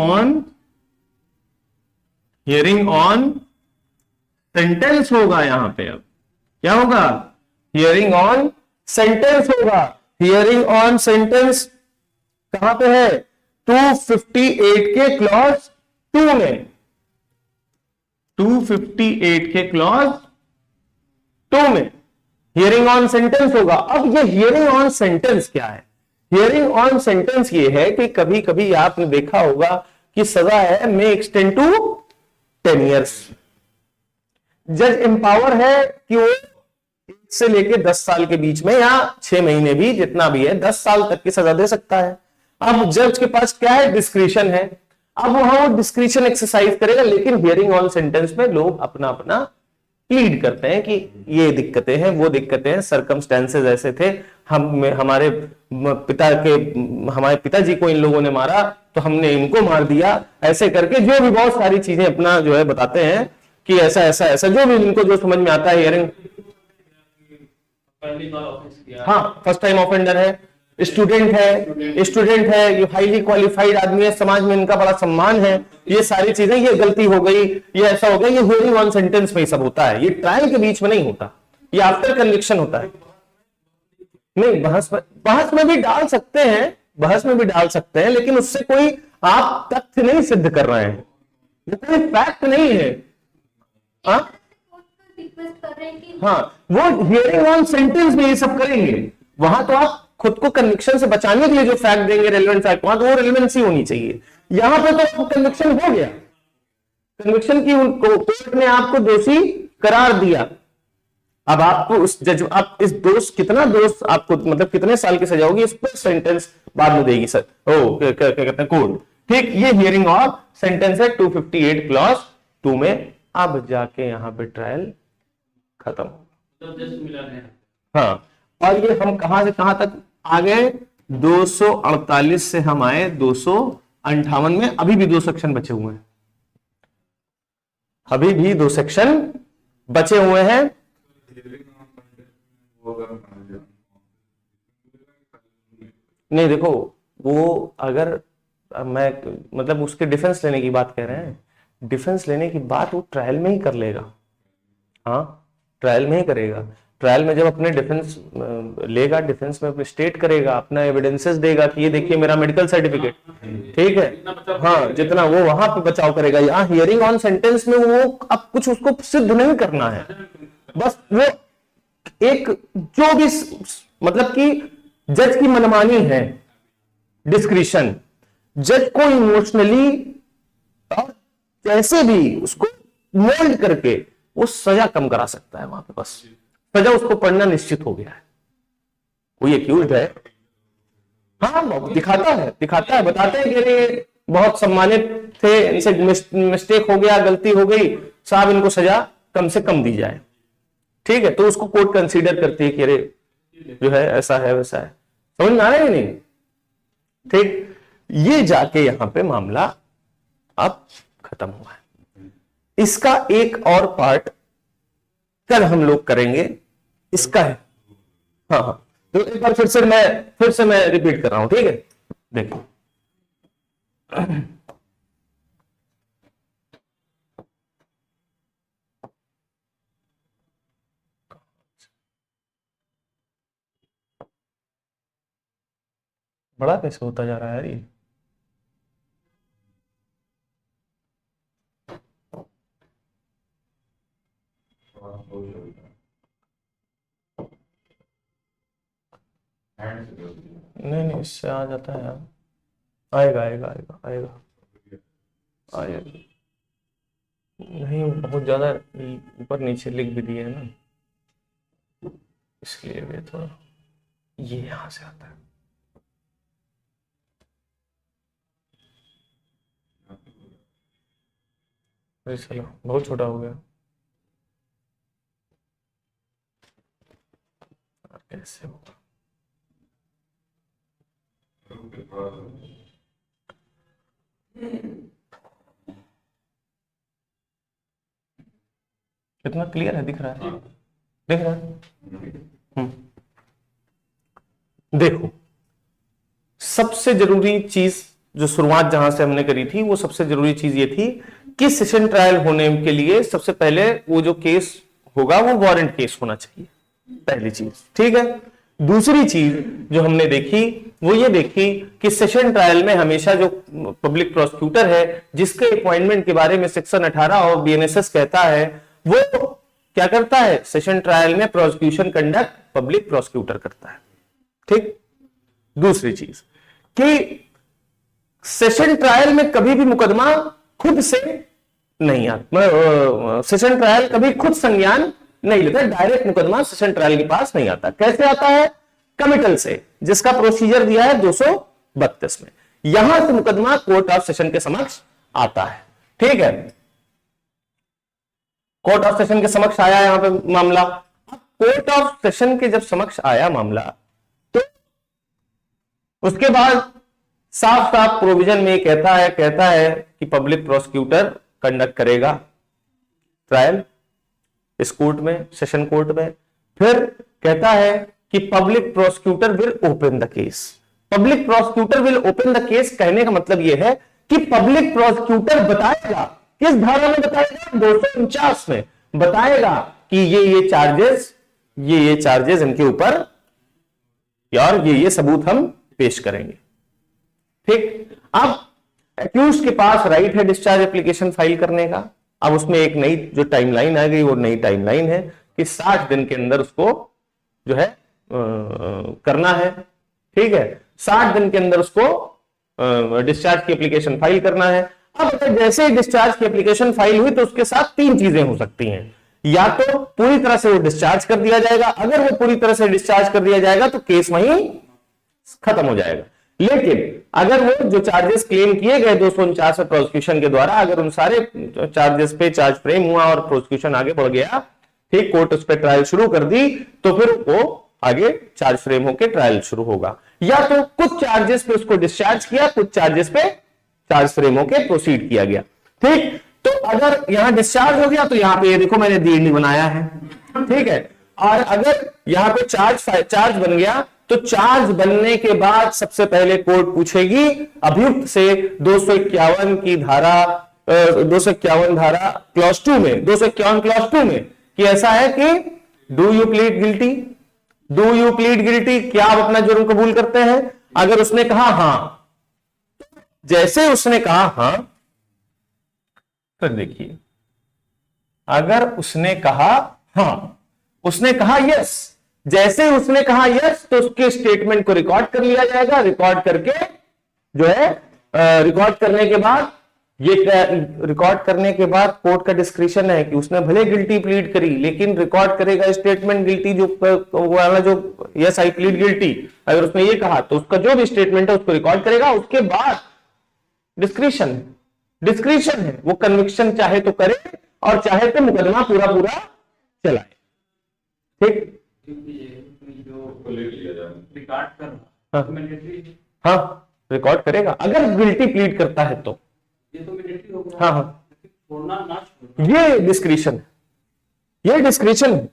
ऑन सेंटेंस होगा यहां पे। अब क्या होगा, हियरिंग ऑन सेंटेंस होगा। हियरिंग ऑन सेंटेंस कहां पे है, 258 के क्लॉज 2 में, 258 के क्लॉज 2 में हियरिंग ऑन सेंटेंस होगा। अब ये हियरिंग ऑन सेंटेंस क्या है, हियरिंग ऑन सेंटेंस ये है कि कभी कभी आपने देखा होगा कि सजा है मे एक्सटेंड टू 10 ईयर्स, जज एम्पावर है कि वो 1 से लेके 10 साल के बीच में, या 6 महीने भी, जितना भी है, 10 साल तक की सजा दे सकता है। अब जज के पास क्या है, डिस्क्रिशन है, अब वहां वो डिस्क्रिशन एक्सरसाइज करेगा। लेकिन हियरिंग ऑन सेंटेंस में लोग अपना अपना प्लीड करते हैं कि ये दिक्कतें हैं, वो दिक्कतें हैं, सर्कमस्टेंसेस ऐसे थे, हमारे पिताजी को इन लोगों ने मारा तो हमने इनको मार दिया, ऐसे करके जो भी बहुत सारी चीजें अपना जो है बताते हैं कि ऐसा ऐसा ऐसा, जो भी इनको जो समझ में आता है। हियरिंग, पहली बार ऑफिस किया, हाँ, फर्स्ट टाइम ऑफेंडर है, स्टूडेंट है, ये हाईली क्वालिफाइड आदमी है, समाज में इनका बड़ा सम्मान है, ये सारी चीजें, ये गलती हो गई, ये ऐसा हो गया, ये हियरिंग ऑन सेंटेंस में ही सब होता है, ये ट्रायल के बीच में नहीं होता, ये आफ्टर कन्विक्शन होता है। नहीं, बहस में भी डाल सकते हैं, बहस में भी डाल सकते हैं, लेकिन उससे कोई आप तथ्य नहीं सिद्ध कर रहे हैं, वो कोई फैक्ट नहीं है। हाँ हाँ, वो हियरिंग ऑन सेंटेंस में ये सब करेंगे, वहां तो आप खुद को कन्विक्शन से बचाने के लिए जो फैक्ट देंगे, रेलेवेंट फैक्ट, वहां तो वो रेलेवेंसी होनी चाहिए। यहां पे तो आपको कन्विक्शन हो गया, कन्विक्शन की उनको कोर्ट ने आपको दोषी करार दिया। अब आपको उस जज, आप इस दोष, कितना दोष आपको, मतलब कितने साल की सजा होगी, इस पर सेंटेंस बाद में देगी सर, क्या कहते हैं कोर्ट। ठीक, ये हियरिंग और सेंटेंस है 258 क्लॉज 2 में। अब जाके यहां पे ट्रायल खत्म। हाँ, और ये हम कहां से कहां तक आ गए, 248 से हम आए 258 में। अभी भी 2 सेक्शन बचे हुए हैं, अभी भी 2 सेक्शन बचे हुए हैं। नहीं देखो, वो अगर मैं मतलब उसके डिफेंस लेने की बात कह रहे हैं, डिफेंस लेने की बात वो ट्रायल में ही कर लेगा। हाँ, ट्रायल में ही करेगा। ट्रायल में जब अपने डिफेंस लेगा, डिफेंस में अपने स्टेट करेगा, अपना एविडेंसेस देगा कि ये देखिए मेरा मेडिकल सर्टिफिकेट, ठीक है, हाँ, जितना वो वहां पे बचाव करेगा। यहाँ हियरिंग ऑन सेंटेंस में वो अब कुछ उसको सिद्ध नहीं करना है, बस वो एक जो भी मतलब कि जज की मनमानी है, डिस्क्रिशन, जज को इमोशनली और जैसे भी उसको मोल्ड करके वो सजा कम करा सकता है वहां पे, बस सजा उसको पढ़ना निश्चित हो गया है। कोई एक्यूज्ड है, हाँ दिखाता है, बताते हैं कि ये बहुत सम्मानित थे, इनसे मिस्टेक हो गया, गलती हो गई साहब, इनको सजा कम से कम दी जाए, ठीक है, तो उसको कोर्ट कंसीडर करती है कि अरे जो है ऐसा है वैसा है। समझ में आ रहा है नहीं? ठीक, ये जाके यहां पे मामला अब खत्म हुआ है। इसका एक और पार्ट कल हम लोग करेंगे, इसका है, हाँ हाँ, तो एक बार फिर से मैं रिपीट कर रहा हूं, ठीक है। देखिए, बड़ा कैसे होता जा रहा है यार ये। नहीं, इससे आ जाता है यार, आएगा आएगा आएगा आएगा आएगा। नहीं, बहुत ज्यादा ऊपर नीचे लिख भी दिए है ना, इसलिए भी थोड़ा ये यहां से आता है। अरे चलो, बहुत छोटा हो गया, कैसे होगा? कितना क्लियर है, दिख रहा है, दिख रहा है। देखो, सबसे जरूरी चीज जो शुरुआत जहां से हमने करी थी, वो सबसे जरूरी चीज ये थी कि सेशन ट्रायल होने के लिए सबसे पहले वो जो केस होगा वो वारंट केस होना चाहिए, पहली चीज, ठीक है। दूसरी चीज जो हमने देखी वो ये देखी कि सेशन ट्रायल में हमेशा जो पब्लिक प्रोसिक्यूटर है, जिसके अपॉइंटमेंट के बारे में सेक्शन 18 और बीएनएसएस कहता है, वो क्या करता है, सेशन ट्रायल में प्रोसिक्यूशन कंडक्ट पब्लिक प्रोसिक्यूटर करता है, ठीक। दूसरी चीज कि सेशन ट्रायल में कभी भी मुकदमा खुद से नहीं आता, सेशन ट्रायल कभी खुद संज्ञान नहीं लेता, डायरेक्ट मुकदमा सेशन ट्रायल के पास नहीं आता। कैसे आता है? कमिटल से, जिसका प्रोसीजर दिया है 232 में। यहां से मुकदमा कोर्ट ऑफ सेशन के समक्ष आता है, ठीक है। कोर्ट ऑफ सेशन के समक्ष आया यहां पे मामला। कोर्ट ऑफ सेशन के जब समक्ष आया मामला, तो उसके बाद साफ साफ प्रोविजन में कहता है कि पब्लिक प्रोसिक्यूटर कंडक्ट करेगा ट्रायल इस कोर्ट में, सेशन कोर्ट में। फिर कहता है कि public prosecutor will open the case. Public prosecutor will open the case कहने का मतलब यह है कि पब्लिक प्रोसिक्यूटर बताएगा, किस धारा में बताएगा, 249 में बताएगा कि ये चार्जेस इनके ऊपर और ये सबूत हम पेश करेंगे, ठीक। अब एक्यूज के पास राइट है डिस्चार्ज एप्लीकेशन फाइल करने का। अब उसमें एक नई जो टाइमलाइन आ गई, वो नई टाइमलाइन है कि 60 दिन के अंदर उसको जो है करना है। ठीक है, 60 दिन के अंदर उसको डिस्चार्ज की एप्लीकेशन फाइल करना है। अब अगर जैसे डिस्चार्ज की एप्लीकेशन फाइल हुई तो उसके साथ 3 चीजें हो सकती हैं। या तो पूरी तरह से वो डिस्चार्ज कर दिया जाएगा, अगर वो पूरी तरह से डिस्चार्ज कर दिया जाएगा तो केस वहीं खत्म हो जाएगा। लेकिन अगर वो जो चार्जेस क्लेम किए गए 249 में प्रोसिक्यूशन के द्वारा, अगर उन सारे चार्जेस पे चार्ज फ्रेम हुआ और प्रोसिक्यूशन आगे बढ़ गया, ठीक, कोर्ट उस पर ट्रायल शुरू कर दी, तो फिर वो आगे चार्ज फ्रेम होकर ट्रायल शुरू होगा। या तो कुछ चार्जेस पे उसको डिस्चार्ज किया, कुछ चार्जेस पे चार्ज फ्रेम होकर प्रोसीड किया गया। ठीक, तो अगर यहां डिस्चार्ज हो गया तो यहां पे ये देखो मैंने DND बनाया है। ठीक है, और अगर यहां पे चार्ज बन गया तो चार्ज बनने के बाद सबसे पहले कोर्ट पूछेगी अभियुक्त से 251 की धारा 251 धारा क्लॉज 2 में, 251 क्लॉज 2 में कि ऐसा है कि do you plead guilty, do you plead guilty, क्या आप अपना जुर्म कबूल करते हैं? अगर उसने कहा हां, जैसे उसने कहा हां, फिर देखिए अगर उसने कहा हां, उसने कहा यस, जैसे उसने कहा यस तो उसके स्टेटमेंट को रिकॉर्ड कर लिया जाएगा। रिकॉर्ड करके जो है रिकॉर्ड करने के बाद ये रिकॉर्ड करने के बाद कोर्ट का डिस्क्रिशन है कि उसने भले गिल्टी प्लीड करी, लेकिन रिकॉर्ड करेगा स्टेटमेंट गिल्टी जो वाला जो यस आई प्लीड गिल्टी, अगर उसने ये कहा तो उसका जो भी स्टेटमेंट है उसको रिकॉर्ड करेगा। उसके बाद डिस्क्रिशन है, वो कन्विक्शन चाहे तो करे और चाहे तो मुकदमा पूरा चलाए। ठीक, रिकॉर्ड कर हाँ रिकॉर्ड करेगा अगर गिल्टी प्लीड करता है तो। ये तो मिलिट्री हो गया। हाँ हाँ, छोड़ना ना छोड़ना, ये डिस्क्रिशन है।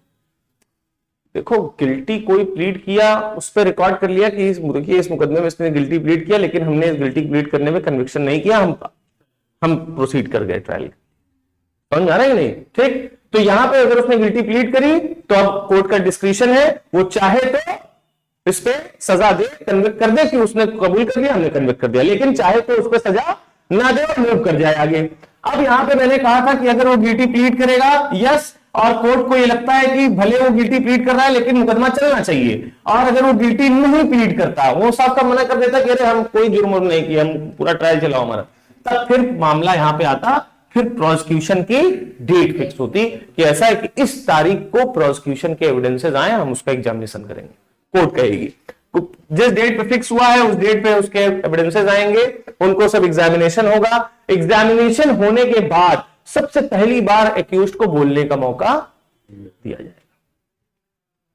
देखो गिल्टी कोई प्लीड किया, उस पर रिकॉर्ड कर लिया कि इस मुकदमे में इसने गिल्टी प्लीड किया, लेकिन हमने इस गिल्टी प्लीड करने में कन्विक्शन नहीं किया, हम प्रोसीड कर गए ट्रायल। समझ आ रहा है नहीं? ठीक, तो यहां पे अगर उसने गिल्टी प्लीड करी तो अब कोर्ट का डिस्क्रिशन है, वो चाहे तो इस पे सजा दे, कन्विक्ट कर दे कि उसने कबूल कर दिया, हमने कन्विक्ट कर दिया, लेकिन चाहे तो उस पर सजा ना दे और मूव कर जाए आगे। अब यहां पे मैंने कहा था कि अगर वो गिल्टी प्लीड करेगा यस, और कोर्ट को ये लगता है कि भले वो गिल्टी प्लीड कर रहा है लेकिन मुकदमा चलना चाहिए, और अगर वो गिल्टी नहीं प्लीड करता, वो साफ मना कर देता कि अरे हम कोई जुर्म नहीं किया, हम पूरा ट्रायल चलाओ हमारा, तब फिर मामला यहां पे आता, फिर प्रोसिक्यूशन की डेट फिक्स होती कि ऐसा है कि इस तारीख को प्रोसिक्यूशन के एविडेंसेस आए, हम उसका एग्जामिनेशन करेंगे। कोर्ट कहेगी जिस डेट पे फिक्स हुआ है उस डेट पे उसके एविडेंसेस आएंगे, उनको सब एग्जामिनेशन होगा। एग्जामिनेशन होने के बाद सबसे पहली बार एक्यूज्ड को बोलने का मौका दिया जाएगा।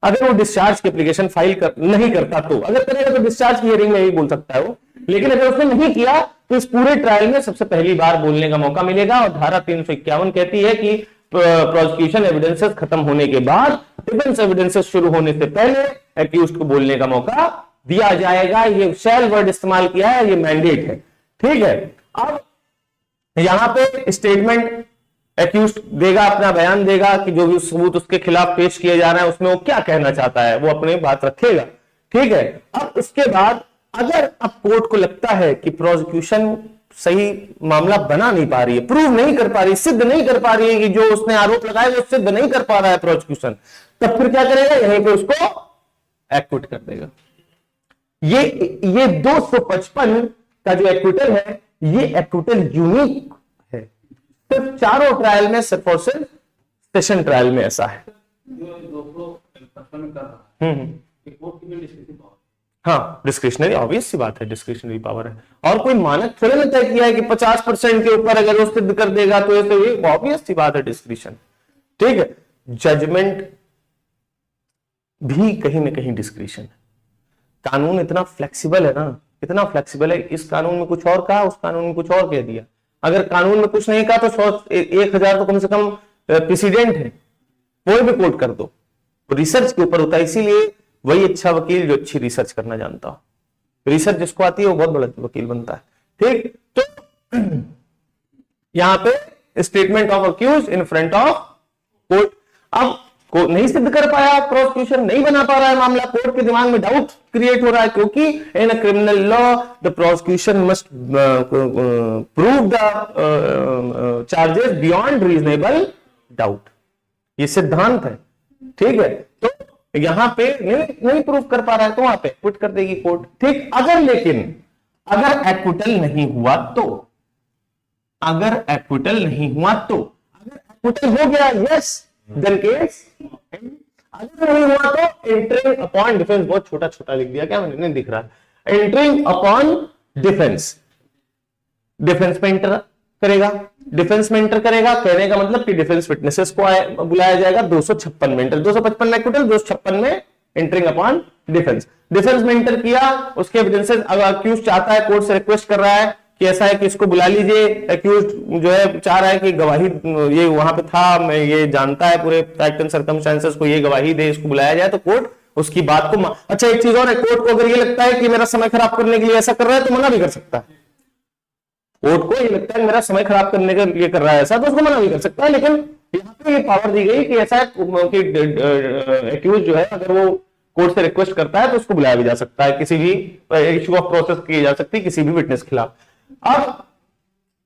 अगर वो डिस्चार्ज की एप्लीकेशन फाइल नहीं करता तो, अगर करेगा तो डिस्चार्ज की हियरिंग में ही बोल सकता है वो, लेकिन अगर उसने नहीं किया तो इस पूरे ट्रायल में सबसे पहली बार बोलने का मौका मिलेगा। और धारा 351 कहती है कि प्रोसिक्यूशन एविडेंसेस खत्म होने के बाद, डिफेंस एविडेंसेस शुरू होने से पहले एक्यूज्ड को बोलने का मौका दिया जाएगा। ये शैल वर्ड इस्तेमाल किया है, ये मैंडेट है। ठीक है, अब यहां पे स्टेटमेंट एक्यूज्ड देगा, अपना बयान देगा कि जो भी सबूत उसके खिलाफ पेश किया जा रहा है उसमें वो क्या कहना चाहता है, वो अपनी बात रखेगा। ठीक है, अब उसके बाद अगर अब कोर्ट को लगता है कि प्रोसिक्यूशन सही मामला बना नहीं पा रही है, प्रूव नहीं कर पा रही, सिद्ध नहीं कर पा रही है कि जो उसने आरोप लगाया वो सिद्ध नहीं कर पा रहा है प्रोसिक्यूशन, तब फिर क्या करेगा, यहीं पे उसको एक्विट कर देगा। ये 255 का जो एक्विटल है, ये एक्विटल यूनिक है, सिर्फ चारों ट्रायल में, सिर्फ और सिर्फ सेशन ट्रायल में ऐसा है। हाँ, डिस्क्रिशनरी, ऑब्वियस सी बात है, डिस्क्रिशनरी पावर है, और कोई मानक थोड़े ना तय किया है कि 50% के ऊपर अगर वो सिद्ध कर देगा तो ऐसे, ऑब्वियस सी बात है डिस्क्रिशन। ठीक है, जजमेंट भी कहीं ना कहीं डिस्क्रिशन है। कानून इतना फ्लेक्सिबल है ना, इतना फ्लेक्सिबल है, इस कानून में कुछ और कहा, उस कानून में कुछ और कह दिया। अगर कानून में कुछ नहीं कहा तो 1000 तो कम से कम प्रेसिडेंट है, कोई भी कोर्ट कर दो, रिसर्च के ऊपर होता है। इसीलिए वही अच्छा वकील जो अच्छी रिसर्च करना जानता हो, रिसर्च जिसको आती है वो बहुत बड़ा वकील बनता है। ठीक, तो यहां पे statement of accused in front of court. अब को नहीं सिद्ध कर पाया, प्रोसिक्यूशन नहीं बना पा रहा है मामला, कोर्ट के दिमाग में डाउट क्रिएट हो रहा है, क्योंकि in a criminal law the prosecution must prove the charges beyond reasonable doubt, ये सिद्धांत है, ठीक है। तो यहां पे नहीं प्रूव कर पा रहा है तो वहां पे पुट कर देगी कोर्ट, ठीक। अगर एक्विटल नहीं हुआ तो, अगर एक्विटल नहीं हुआ तो, अगर एक्विटल हो गया यस देन केस, अगर नहीं हुआ तो एंटरिंग अपॉन डिफेंस, बहुत छोटा छोटा लिख दिया क्या मैंने, नहीं दिख रहा, एंटरिंग अपॉन डिफेंस, डिफेंस में एंटर करेगा, डिफेंस में एंटर करेगा, कहने का मतलब कि डिफेंस विटनेसेस को बुलाया जाएगा 256 में एंटर, 255 में एक्विटल, 256 में एंटरिंग अपॉन डिफेंस, डिफेंस में एंटर किया, उसके एविडेंसेस अगर अक्यूज चाहता है, कोर्ट से रिक्वेस्ट कर रहा है कि ऐसा है कि इसको बुला लीजिए, अक्यूज जो है चाह रहा है कि गवाही ये वहां पे था, मैं ये जानता है पूरे फैक्ट एंड सर्कमस्टेंसेस को, ये गवाही दे, इसको बुलाया जाए, तो कोर्ट उसकी बात को अच्छा एक चीज और है, कोर्ट को अगर ये लगता है कि मेरा समय खराब करने के लिए ऐसा कर रहा है तो मना भी कर सकता है, कोर्ट को ये लगता है मेरा समय खराब करने के लिए कर रहा है ऐसा, तो उसको मना भी कर सकता है, लेकिन यहाँ पे ये पावर दी गई कि ऐसा कि एक्यूज जो है अगर वो कोर्ट से रिक्वेस्ट करता है तो उसको बुलाया भी जा सकता है, किसी भी इश्यू ऑफ प्रोसेस की जा सकती है किसी भी विटनेस के खिलाफ। अब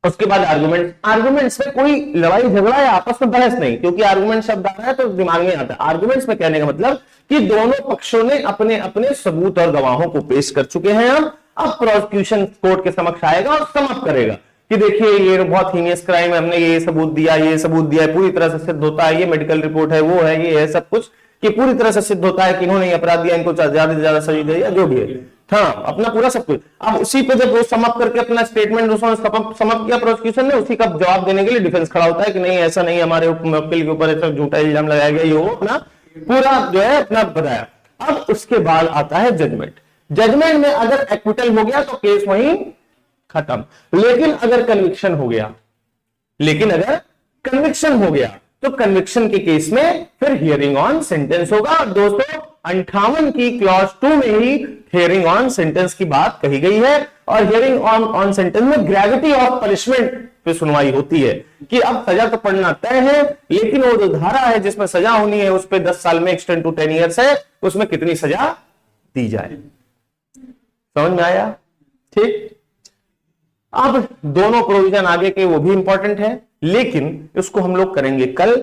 उसके बाद आर्गुमेंट्स में कोई लड़ाई झगड़ा या आपस में बहस नहीं, क्योंकि आर्गुमेंट शब्द आ रहा है तो दिमाग में आता है। आर्गुमेंट्स में कहने का मतलब कि दोनों पक्षों ने अपने अपने सबूत और गवाहों को पेश कर चुके हैं, अब प्रोसिक्यूशन कोर्ट के समक्ष आएगा और समाप्त करेगा कि देखिए ये बहुत हीनियस क्राइम है, हमने ये सबूत दिया है, पूरी तरह से सिद्ध होता है, ये मेडिकल रिपोर्ट है, वो है, ये है, सब कुछ कि पूरी तरह से सिद्ध होता है कि इन्होंने अपराध दिया, इनको ज्यादा से ज्यादा सजा दी, जो भी है, हाँ अपना पूरा सब कुछ। अब उसी पे जब वो समाप्त करके अपना स्टेटमेंट समाप्त किया प्रोसिक्यूशन ने, उसी का जवाब देने के लिए डिफेंस खड़ा होता है कि नहीं ऐसा नहीं, हमारे वकील के ऊपर ऐसा झूठा इल्जाम लगाया गया, ये वो अपना पूरा जो है अपना बताया। अब उसके बाद आता है जजमेंट, जजमेंट में अगर एक्विटल हो गया तो केस वहीं खत्म, लेकिन अगर कन्विक्शन हो गया तो कन्विक्शन के केस में फिर हियरिंग ऑन सेंटेंस होगा। 258 की क्लॉज 2 में ही हियरिंग ऑन सेंटेंस की बात कही गई है, और हियरिंग ऑन सेंटेंस में ग्रेविटी ऑफ पनिशमेंट पे सुनवाई होती है कि अब सजा तो पड़ना तय है, लेकिन वो जो धारा है जिसमें सजा होनी है उस पर 10 साल में एक्सटेंड टू 10 ईयर्स है, उसमें कितनी सजा दी जाए। समझ में आया, ठीक। अब दोनों प्रोविजन आगे के वो भी इंपॉर्टेंट है, लेकिन इसको हम लोग करेंगे कल,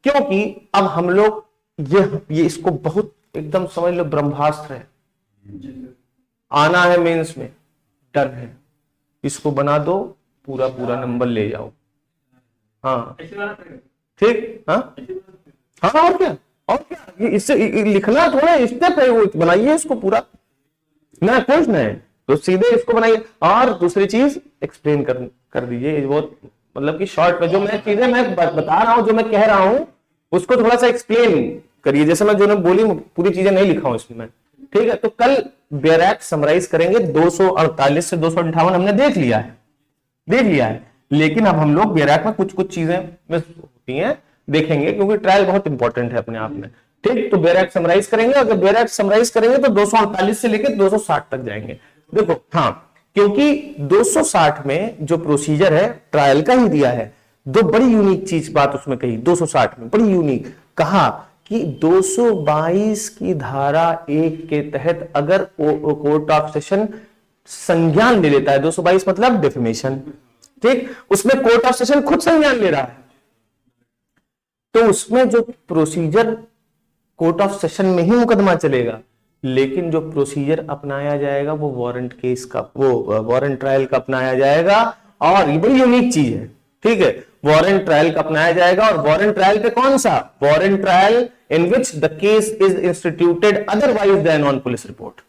क्योंकि अब हम लोग ये इसको बहुत एकदम समझ लो ब्रह्मास्त्र है, आना है मेंस में, डर है, इसको बना दो, पूरा नंबर ले जाओ, हाँ ठीक, हाँ और क्या इससे लिखना थोड़ा स्टेप है, वो बनाइए इसको पूरा ना, क्वेश्चन है तो सीधे इसको बनाइए, और दूसरी चीज एक्सप्लेन कर दीजिए, बहुत मतलब कि शॉर्ट में जो मैं चीजें मैं बता रहा हूं, जो मैं कह रहा हूं उसको थोड़ा सा एक्सप्लेन करिए, जैसे मैं जो ने बोली पूरी चीजें नहीं लिखा हूं इसमें, ठीक है। तो कल बेयर एक्ट समराइज करेंगे, 248 से 258 हमने देख लिया है, लेकिन अब हम लोग बेयर एक्ट में कुछ चीजें मिस होती हैं देखेंगे, क्योंकि ट्रायल बहुत इंपॉर्टेंट है अपने आप में, ठीक। तो बेयर एक्ट समराइज करेंगे, अगर बेयर एक्ट समराइज करेंगे तो 248 से लेकर 260 तक जाएंगे। देखो हाँ, क्योंकि 260 में जो प्रोसीजर है ट्रायल का ही दिया है, दो बड़ी यूनिक चीज बात उसमें कही, 260 में बड़ी यूनिक कहा कि 222 की धारा 1 के तहत अगर कोर्ट ऑफ सेशन संज्ञान ले लेता है, 222 मतलब डिफेमेशन, ठीक, उसमें कोर्ट ऑफ सेशन खुद संज्ञान ले रहा है, तो उसमें जो प्रोसीजर कोर्ट ऑफ सेशन में ही मुकदमा चलेगा, लेकिन जो प्रोसीजर अपनाया जाएगा वो वारंट केस का, वो वारंट ट्रायल का अपनाया जाएगा, और ये बड़ी यूनिक चीज है, ठीक है, वारंट ट्रायल का अपनाया जाएगा। और वारंट ट्रायल पे कौन सा, warrant trial in which the case is instituted otherwise than on police report,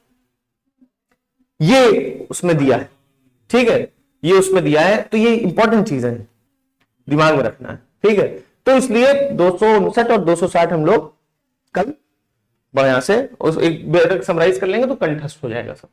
ये उसमें दिया है, ठीक है, ये उसमें दिया है, तो ये इंपॉर्टेंट चीज है, दिमाग में रखना है, ठीक है। तो इसलिए 259 और 260 हम लोग कल बढ़िया से एक समराइज कर लेंगे तो कंठस्थ हो जाएगा सब।